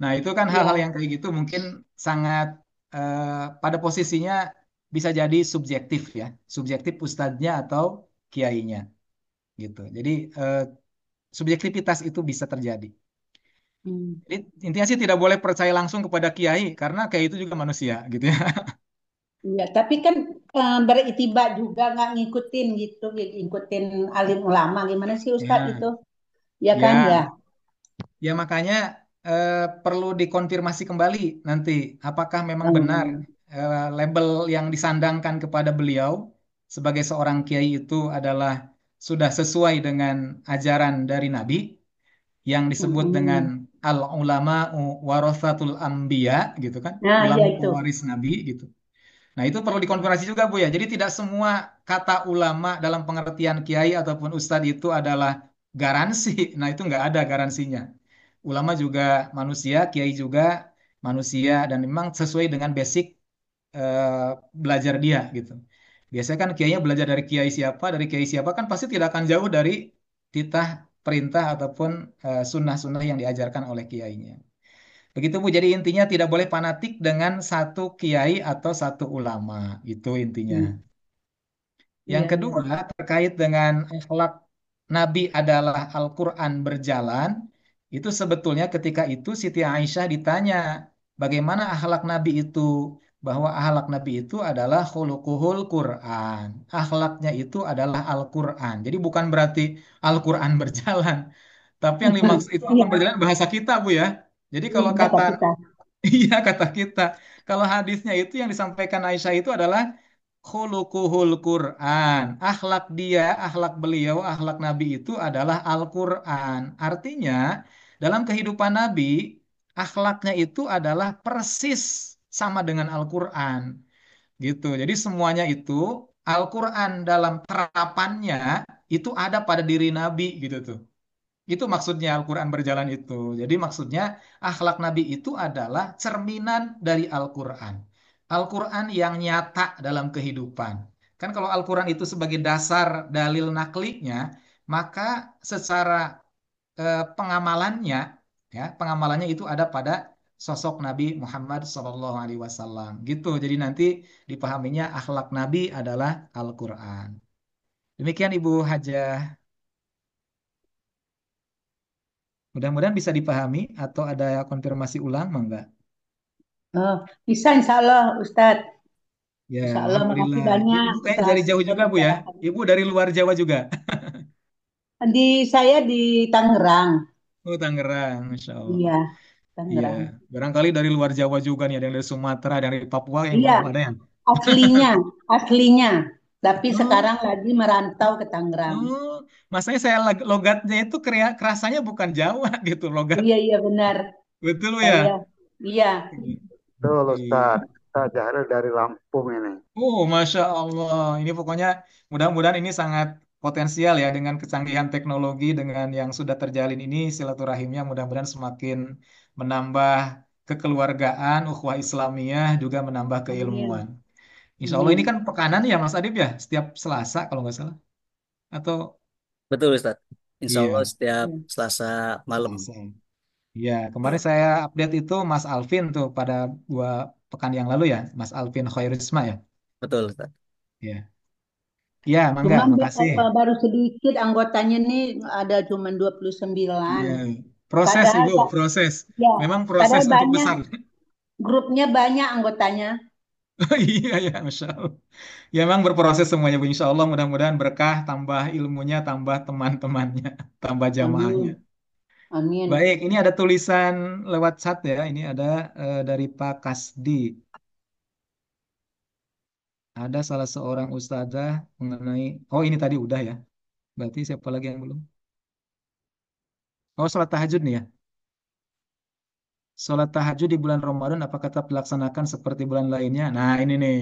Nah, itu kan hal-hal Iya. yang kayak gitu mungkin sangat eh, pada posisinya bisa jadi subjektif ya, subjektif ustadznya atau kiainya gitu. Jadi eh, subjektivitas itu bisa terjadi. Hmm. Jadi, intinya sih tidak boleh percaya langsung kepada kiai karena kiai itu juga manusia gitu ya. Iya, tapi kan beritiba juga nggak ngikutin gitu, ngikutin alim ulama. Gimana sih Ustadz Ya, itu? Ya kan ya? ya, ya makanya eh, perlu dikonfirmasi kembali nanti apakah memang benar Hmm. label yang disandangkan kepada beliau sebagai seorang kiai itu adalah sudah sesuai dengan ajaran dari Nabi yang disebut dengan Mm-mm. al ulama warathatul anbiya gitu kan, Nah, ya ulama itu. pewaris Nabi gitu. Nah, itu perlu dikonfirmasi juga, Bu ya. Jadi tidak semua kata ulama dalam pengertian kiai ataupun ustadz itu adalah garansi. Nah, itu nggak ada garansinya. Ulama juga manusia, kiai juga manusia, dan memang sesuai dengan basic eh, belajar dia gitu. Biasanya kan kiainya belajar dari kiai siapa kan pasti tidak akan jauh dari titah perintah ataupun sunnah-sunnah yang diajarkan oleh kiainya. Begitu Bu, jadi intinya tidak boleh fanatik dengan satu kiai atau satu ulama. Itu intinya. Hmm. Yang Iya, iya. kedua, terkait dengan akhlak Nabi adalah Al-Quran berjalan, itu sebetulnya ketika itu Siti Aisyah ditanya, bagaimana akhlak Nabi itu? Bahwa akhlak Nabi itu adalah khuluquhul Quran. Akhlaknya itu adalah Al-Quran. Jadi bukan berarti Al-Quran berjalan. Tapi yang dimaksud itu Iya, Al-Quran berjalan bahasa kita, Bu ya. Jadi iya, kalau kata kata kita. iya kata kita. Kalau hadisnya itu yang disampaikan Aisyah itu adalah khuluquhul Quran. Akhlak dia, akhlak beliau, akhlak Nabi itu adalah Al-Quran. Artinya, dalam kehidupan Nabi, akhlaknya itu adalah persis sama dengan Al-Quran. Gitu. Jadi semuanya itu Al-Quran dalam terapannya itu ada pada diri Nabi gitu tuh. Itu maksudnya Al-Quran berjalan itu. Jadi maksudnya akhlak Nabi itu adalah cerminan dari Al-Quran. Al-Quran yang nyata dalam kehidupan. Kan kalau Al-Quran itu sebagai dasar dalil nakliknya, maka secara pengamalannya, ya pengamalannya itu ada pada sosok Nabi Muhammad SAW. Gitu. Jadi nanti dipahaminya akhlak Nabi adalah Al-Quran. Demikian Ibu Hajah. Mudah-mudahan bisa dipahami atau ada konfirmasi ulang, Mangga. Oh, bisa insya Allah Ustadz. Ya, Insya Allah makasih Alhamdulillah. banyak Ibu kayak atas dari jauh juga, Bu ya. pembicaraannya. Ibu dari luar Jawa juga. Saya di Tangerang. Oh, Tangerang, Masya Allah. Iya, Iya, Tangerang. barangkali dari luar Jawa juga nih, ada yang dari Sumatera, dari Papua yang Iya, belum ada yang. aslinya, aslinya. Tapi sekarang Oh, lagi merantau ke Tangerang. oh, masanya saya logatnya itu kerasanya bukan Jawa gitu, logat. Iya, iya benar. Betul, Bu Saya, ya? iya. Betul Ustaz, Iya. Ustaz Jahril dari Lampung ini. Oh, Masya Allah. Ini pokoknya mudah-mudahan ini sangat potensial ya dengan kecanggihan teknologi, dengan yang sudah terjalin ini silaturahimnya mudah-mudahan semakin menambah kekeluargaan, ukhuwah Islamiyah, juga menambah keilmuan. Amin. Insya Allah ini Amin. kan pekanan ya Mas Adib ya, setiap Selasa kalau nggak salah. Atau Betul Ustaz. Insya Allah iya, setiap Iya. Selasa malam. Selasa. Iya, kemarin saya update itu Mas Alvin tuh pada 2 pekan yang lalu ya, Mas Alvin Khairisma ya. Betul Ustaz. Iya. Iya, Mangga, Cuman makasih. baru sedikit anggotanya nih ada cuma 29. Iya, proses Padahal Ibu, proses. ya, Memang padahal proses untuk banyak besar. grupnya banyak anggotanya. Iya ya, Masya Allah. Ya memang berproses semuanya Bu. Insya Allah mudah-mudahan berkah, tambah ilmunya, tambah teman-temannya, tambah jamaahnya. Amin. Amin. Baik, ini ada tulisan lewat chat ya. Ini ada dari Pak Kasdi. Ada salah seorang ustazah mengenai, oh ini tadi udah ya. Berarti siapa lagi yang belum? Oh, sholat tahajud nih ya. Sholat tahajud di bulan Ramadan apakah tetap dilaksanakan seperti bulan lainnya? Nah, ini nih.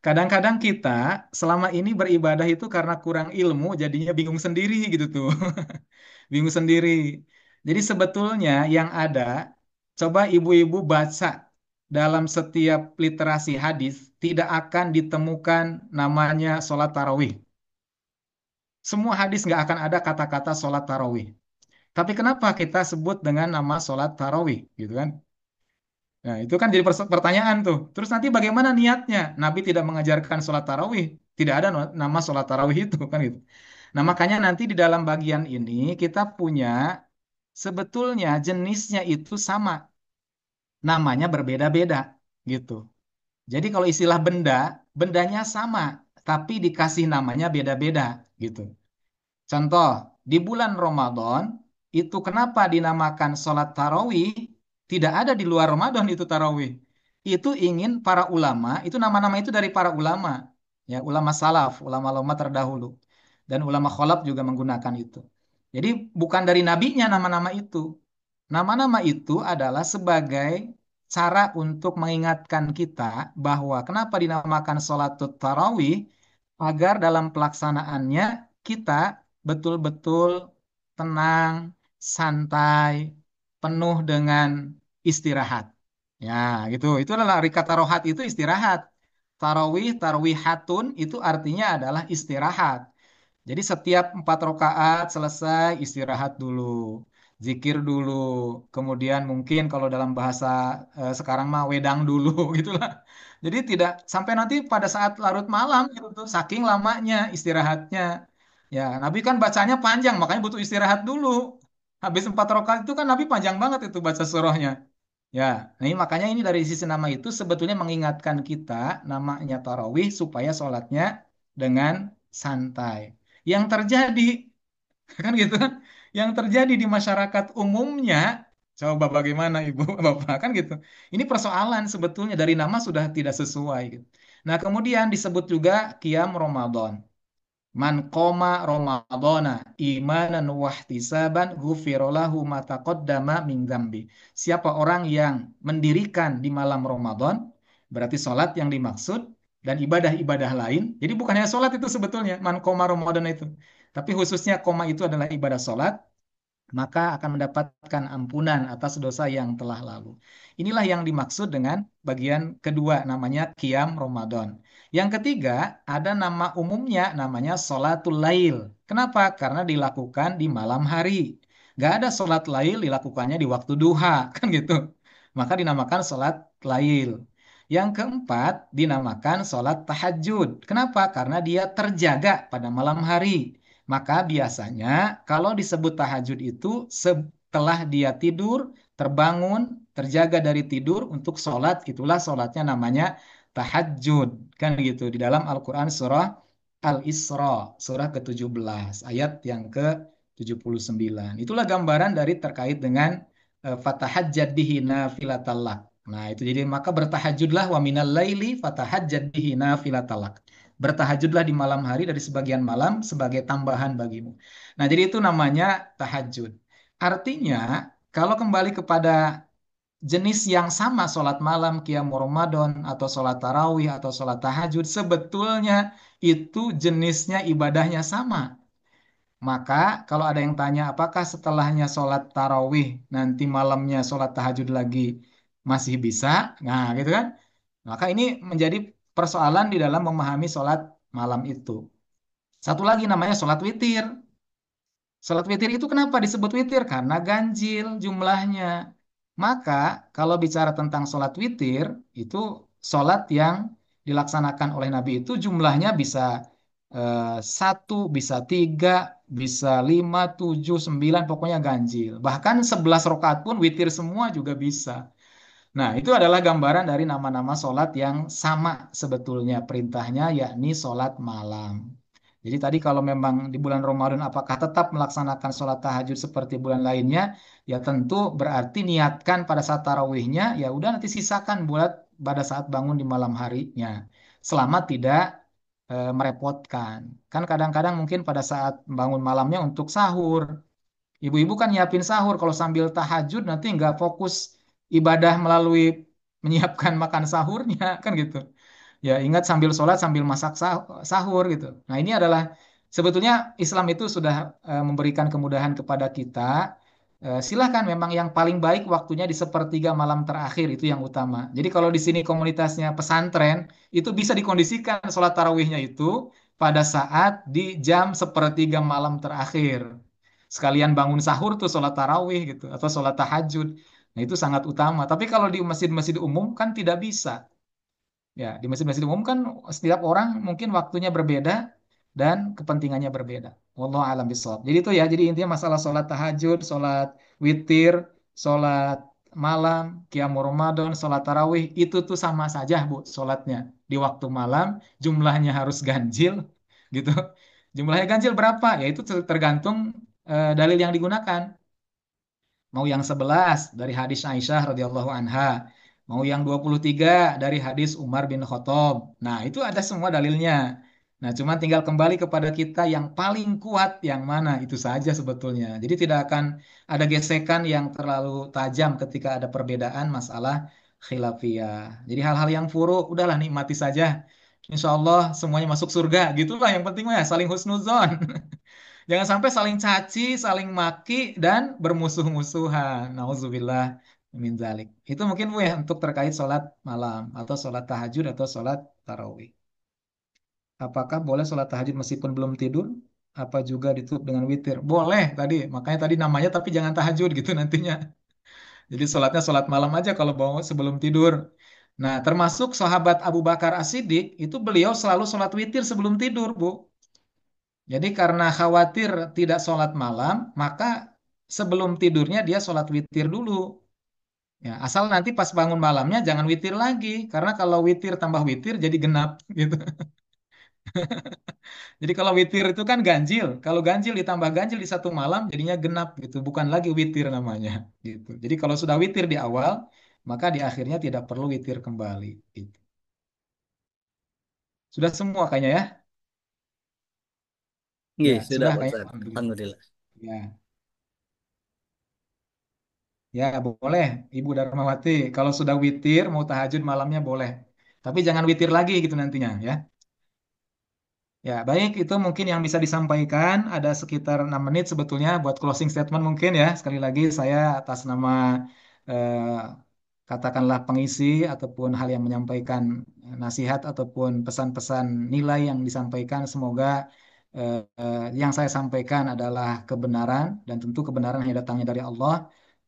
Kadang-kadang kita selama ini beribadah itu karena kurang ilmu, jadinya bingung sendiri gitu tuh. Bingung sendiri. Jadi sebetulnya yang ada, coba ibu-ibu baca dalam setiap literasi hadis, tidak akan ditemukan namanya sholat tarawih. Semua hadis nggak akan ada kata-kata sholat tarawih. Tapi kenapa kita sebut dengan nama sholat tarawih, gitu kan? Nah, itu kan jadi pertanyaan tuh. Terus nanti bagaimana niatnya? Nabi tidak mengajarkan sholat tarawih. Tidak ada nama sholat tarawih itu kan gitu. Nah, makanya nanti di dalam bagian ini kita punya sebetulnya jenisnya itu sama. Namanya berbeda-beda gitu. Jadi kalau istilah benda, bendanya sama. Tapi dikasih namanya beda-beda gitu. Contoh, di bulan Ramadan itu kenapa dinamakan sholat tarawih? Tidak ada di luar Ramadan itu tarawih. Itu ingin para ulama, itu nama-nama itu dari para ulama. Ya, ulama salaf, ulama-ulama terdahulu. Dan ulama kholaf juga menggunakan itu. Jadi bukan dari nabinya nama-nama itu. Nama-nama itu adalah sebagai cara untuk mengingatkan kita bahwa kenapa dinamakan sholat tarawih agar dalam pelaksanaannya kita betul-betul tenang, santai, penuh dengan istirahat. Ya, gitu. Itu adalah arti kata rohat itu istirahat. Tarawih, tarwihatun itu artinya adalah istirahat. Jadi setiap 4 rakaat selesai istirahat dulu, zikir dulu, kemudian mungkin kalau dalam bahasa sekarang mah wedang dulu gitulah. Jadi tidak sampai nanti pada saat larut malam gitu tuh, saking lamanya istirahatnya. Ya, Nabi kan bacanya panjang, makanya butuh istirahat dulu. Habis 4 rakaat itu kan Nabi panjang banget itu baca surahnya. Ya, nah ini makanya ini dari sisi nama itu sebetulnya mengingatkan kita namanya tarawih supaya sholatnya dengan santai. Yang terjadi kan gitu kan, yang terjadi di masyarakat umumnya, coba bagaimana Ibu Bapak kan gitu. Ini persoalan sebetulnya dari nama sudah tidak sesuai gitu. Nah, kemudian disebut juga Qiyam Ramadan. Man qoma Ramadana imanan wahtisaban ghufirallahu ma taqaddama min dzambi. Siapa orang yang mendirikan di malam Ramadan, berarti sholat yang dimaksud dan ibadah-ibadah lain. Jadi bukan hanya sholat itu sebetulnya, man qoma Ramadan itu. Tapi khususnya koma itu adalah ibadah sholat, maka akan mendapatkan ampunan atas dosa yang telah lalu. Inilah yang dimaksud dengan bagian kedua namanya Qiyam Ramadan. Yang ketiga ada nama umumnya namanya Sholatul Lail. Kenapa? Karena dilakukan di malam hari. Gak ada sholat lail dilakukannya di waktu duha, kan gitu. Maka dinamakan sholat lail. Yang keempat dinamakan sholat tahajud. Kenapa? Karena dia terjaga pada malam hari. Maka biasanya kalau disebut tahajud itu setelah dia tidur, terbangun, terjaga dari tidur untuk sholat, itulah sholatnya namanya tahajud. Kan gitu. Di dalam Al-Quran surah Al-Isra, surah ke-17, ayat yang ke-79. Itulah gambaran dari terkait dengan fatahajjad bihi nafilatallak. Nah, itu jadi maka bertahajudlah wa minal laili fatahajjad bihi nafilatallak. Bertahajudlah di malam hari dari sebagian malam sebagai tambahan bagimu. Nah, jadi itu namanya tahajud. Artinya, kalau kembali kepada jenis yang sama sholat malam, qiyam Ramadan, atau sholat tarawih, atau sholat tahajud, sebetulnya itu jenisnya ibadahnya sama. Maka kalau ada yang tanya apakah setelahnya sholat tarawih nanti malamnya sholat tahajud lagi masih bisa? Nah gitu kan. Maka ini menjadi persoalan di dalam memahami sholat malam itu. Satu lagi namanya sholat witir. Sholat witir itu kenapa disebut witir? Karena ganjil jumlahnya. Maka kalau bicara tentang sholat witir, itu sholat yang dilaksanakan oleh Nabi itu jumlahnya bisa 1, bisa 3, bisa 5, 7, 9, pokoknya ganjil. Bahkan 11 rakaat pun witir semua juga bisa. Nah, itu adalah gambaran dari nama-nama sholat yang sama sebetulnya perintahnya, yakni sholat malam. Jadi tadi kalau memang di bulan Ramadan apakah tetap melaksanakan sholat tahajud seperti bulan lainnya? Ya tentu berarti niatkan pada saat tarawihnya, ya udah nanti sisakan buat pada saat bangun di malam harinya. Selama tidak merepotkan. Kan kadang-kadang mungkin pada saat bangun malamnya untuk sahur. Ibu-ibu kan nyiapin sahur, kalau sambil tahajud nanti nggak fokus ibadah melalui menyiapkan makan sahurnya, kan gitu. Ya ingat sambil sholat sambil masak sahur gitu. Nah ini adalah sebetulnya Islam itu sudah memberikan kemudahan kepada kita. Silahkan memang yang paling baik waktunya di sepertiga malam terakhir itu yang utama. Jadi kalau di sini komunitasnya pesantren itu bisa dikondisikan sholat tarawihnya itu pada saat di jam sepertiga malam terakhir. Sekalian bangun sahur tuh sholat tarawih gitu atau sholat tahajud. Nah itu sangat utama. Tapi kalau di masjid-masjid umum kan tidak bisa. Ya, di masjid-masjid umum kan setiap orang mungkin waktunya berbeda dan kepentingannya berbeda. Wallahu a'lam bishawab. Jadi itu ya, jadi intinya masalah sholat tahajud, sholat witir, sholat malam, qiyamul Ramadan, sholat tarawih, itu tuh sama saja, Bu, sholatnya. Di waktu malam, jumlahnya harus ganjil, gitu. Jumlahnya ganjil berapa? Ya itu tergantung dalil yang digunakan. Mau yang 11 dari hadis Aisyah radhiyallahu anha, mau yang 23 dari hadis Umar bin Khattab. Nah, itu ada semua dalilnya. Nah, cuma tinggal kembali kepada kita yang paling kuat yang mana itu saja sebetulnya. Jadi tidak akan ada gesekan yang terlalu tajam ketika ada perbedaan masalah khilafiyah. Jadi hal-hal yang furu udahlah nikmati saja. Insya Allah semuanya masuk surga. Gitulah yang penting ya saling husnuzon. Jangan sampai saling caci, saling maki, dan bermusuh-musuhan. Nauzubillah min dzalik. Itu mungkin Bu ya untuk terkait sholat malam atau sholat tahajud atau sholat tarawih. Apakah boleh sholat tahajud meskipun belum tidur? Apa juga ditutup dengan witir? Boleh tadi, makanya tadi namanya tapi jangan tahajud gitu nantinya. Jadi sholatnya sholat malam aja kalau mau sebelum tidur. Nah, termasuk sahabat Abu Bakar As-Siddiq itu beliau selalu sholat witir sebelum tidur, Bu. Jadi karena khawatir tidak sholat malam, maka sebelum tidurnya dia sholat witir dulu. Ya, asal nanti pas bangun malamnya jangan witir lagi, karena kalau witir tambah witir jadi genap gitu. Jadi kalau witir itu kan ganjil, kalau ganjil ditambah ganjil di satu malam jadinya genap gitu, bukan lagi witir namanya gitu. Jadi kalau sudah witir di awal, maka di akhirnya tidak perlu witir kembali. Gitu. Sudah semua kayaknya ya? Iya, Ya, sudah sudah Pak kayaknya. Ustadz. Alhamdulillah. Alhamdulillah. Ya. Ya, boleh, Ibu Darmawati. Kalau sudah witir, mau tahajud malamnya boleh. Tapi jangan witir lagi gitu nantinya, ya. Ya, baik, itu mungkin yang bisa disampaikan. Ada sekitar 6 menit sebetulnya buat closing statement mungkin ya. Sekali lagi, saya atas nama eh, katakanlah pengisi ataupun hal yang menyampaikan nasihat ataupun pesan-pesan nilai yang disampaikan. Semoga yang saya sampaikan adalah kebenaran dan tentu kebenaran hanya datangnya dari Allah.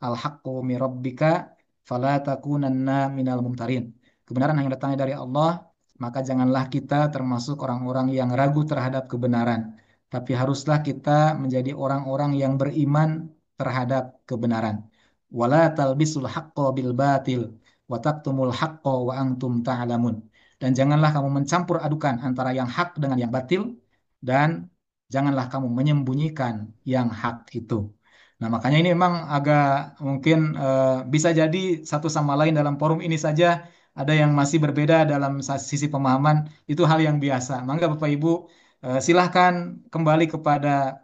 Al-haqqu mi rabbika fala takunanna minal mumtarin. Kebenaran hanya datangnya dari Allah, maka janganlah kita termasuk orang-orang yang ragu terhadap kebenaran. Tapi haruslah kita menjadi orang-orang yang beriman terhadap kebenaran. Wala talbisul haqqo bil batil wa taktumul haqqo wa antum ta'lamun. Dan janganlah kamu mencampur adukan antara yang hak dengan yang batil dan janganlah kamu menyembunyikan yang hak itu. Nah, makanya ini memang agak mungkin bisa jadi satu sama lain dalam forum ini saja ada yang masih berbeda dalam sisi pemahaman, itu hal yang biasa. Maka Bapak Ibu silahkan kembali kepada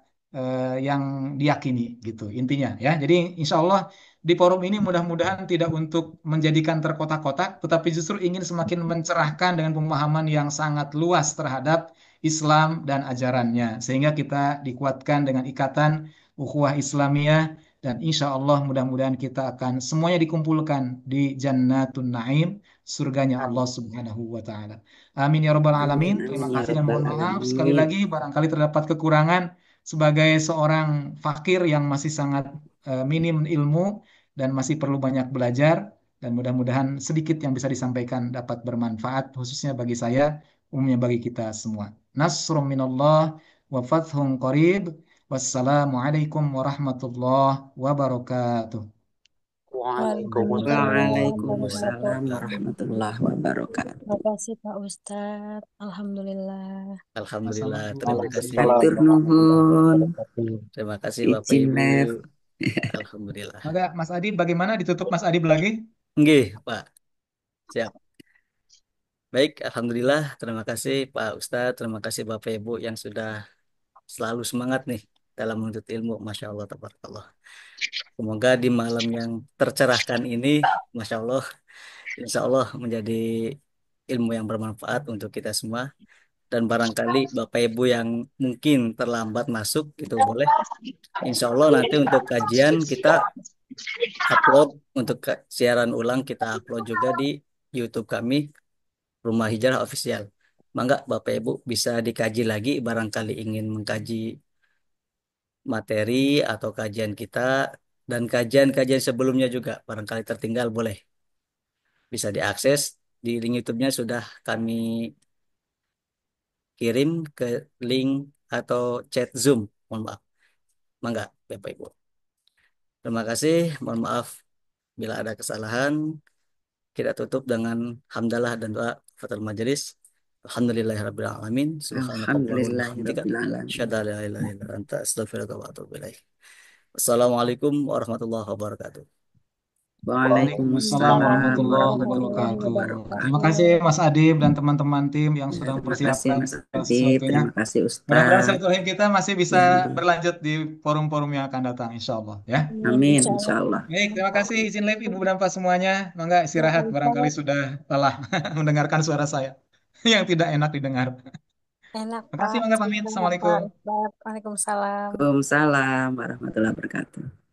yang diyakini gitu intinya ya. Jadi insya Allah di forum ini mudah-mudahan tidak untuk menjadikan terkotak-kotak, tetapi justru ingin semakin mencerahkan dengan pemahaman yang sangat luas terhadap Islam dan ajarannya, sehingga kita dikuatkan dengan ikatan ukhuwah Islamiyah dan insya Allah mudah-mudahan kita akan semuanya dikumpulkan di Jannatun Naim, surganya Allah Amin. Subhanahu wa taala. Amin ya rabbal alamin. Amin, Terima amin ya kasih dan Rabbal mohon maaf sekali Alamin. lagi barangkali terdapat kekurangan sebagai seorang fakir yang masih sangat minim ilmu dan masih perlu banyak belajar dan mudah-mudahan sedikit yang bisa disampaikan dapat bermanfaat khususnya bagi saya, umumnya bagi kita semua. Nasrum minallah wa fathun qarib. Wassalamualaikum warahmatullahi wabarakatuh. Waalaikumsalam. Waalaikumsalam warahmatullahi Waalaikumsalam wabarakatuh. warahmatullahi wabarakatuh. Makasih Pak Ustadz. Alhamdulillah. Alhamdulillah, terima kasih. Assalamualaikum Hatur warahmatullahi nuhun. wabarakatuh. Terima kasih Bapak Izin Ibu. live. Alhamdulillah. Maka Mas Adib bagaimana ditutup Mas Adib lagi? Nggih, Pak. Siap. Baik, Alhamdulillah. Terima kasih Pak Ustadz. Terima kasih Bapak Ibu yang sudah selalu semangat nih dalam menuntut ilmu. Masya Allah, tabarakallah. Semoga di malam yang tercerahkan ini, Masya Allah, Insya Allah menjadi ilmu yang bermanfaat untuk kita semua. Dan barangkali Bapak Ibu yang mungkin terlambat masuk, itu boleh. Insya Allah nanti untuk kajian kita upload, untuk siaran ulang kita upload juga di YouTube kami, Rumah Hijrah Official. Mangga Bapak Ibu bisa dikaji lagi, barangkali ingin mengkaji materi atau kajian kita, dan kajian-kajian sebelumnya juga barangkali tertinggal, boleh bisa diakses di link YouTube-nya, sudah kami kirim ke link atau chat Zoom. Mohon maaf. Mangga Bapak Ibu. Terima kasih. Mohon maaf bila ada kesalahan. Kita tutup dengan hamdalah dan doa Fathul Majelis. Alhamdulillahirabbil alamin. Subhanakallahumma wa bihamdika Alhamdulillahirobbilalamin. asyhadu an la ilaha illa anta astaghfiruka wa atubu ilaik. Wassalamualaikum warahmatullahi wabarakatuh. Waalaikumsalam Waalaikumsalam warahmatullahi warahmatullahi wabarakatuh. Terima wabarakatuh. kasih Mas Adib dan teman-teman tim yang Ya, sudah terima kasih mempersiapkan Mas segala Adib, sesuatunya. terima kasih Mudah-mudahan Ustadz. silaturahim kita masih bisa Hmm. berlanjut di forum-forum yang akan datang, insya Allah ya. Amin, Insya insya Allah. Allah. Baik, terima kasih izin live Ibu dan Pak semuanya. Mangga istirahat, barangkali Waalaikumsalam. sudah lelah mendengarkan suara saya yang tidak enak didengar. Enak Terima kasih, Pak. mangga pamit. Sehat Pak Assalamualaikum. Ustadz. Waalaikumsalam. Waalaikumsalam warahmatullahi wabarakatuh.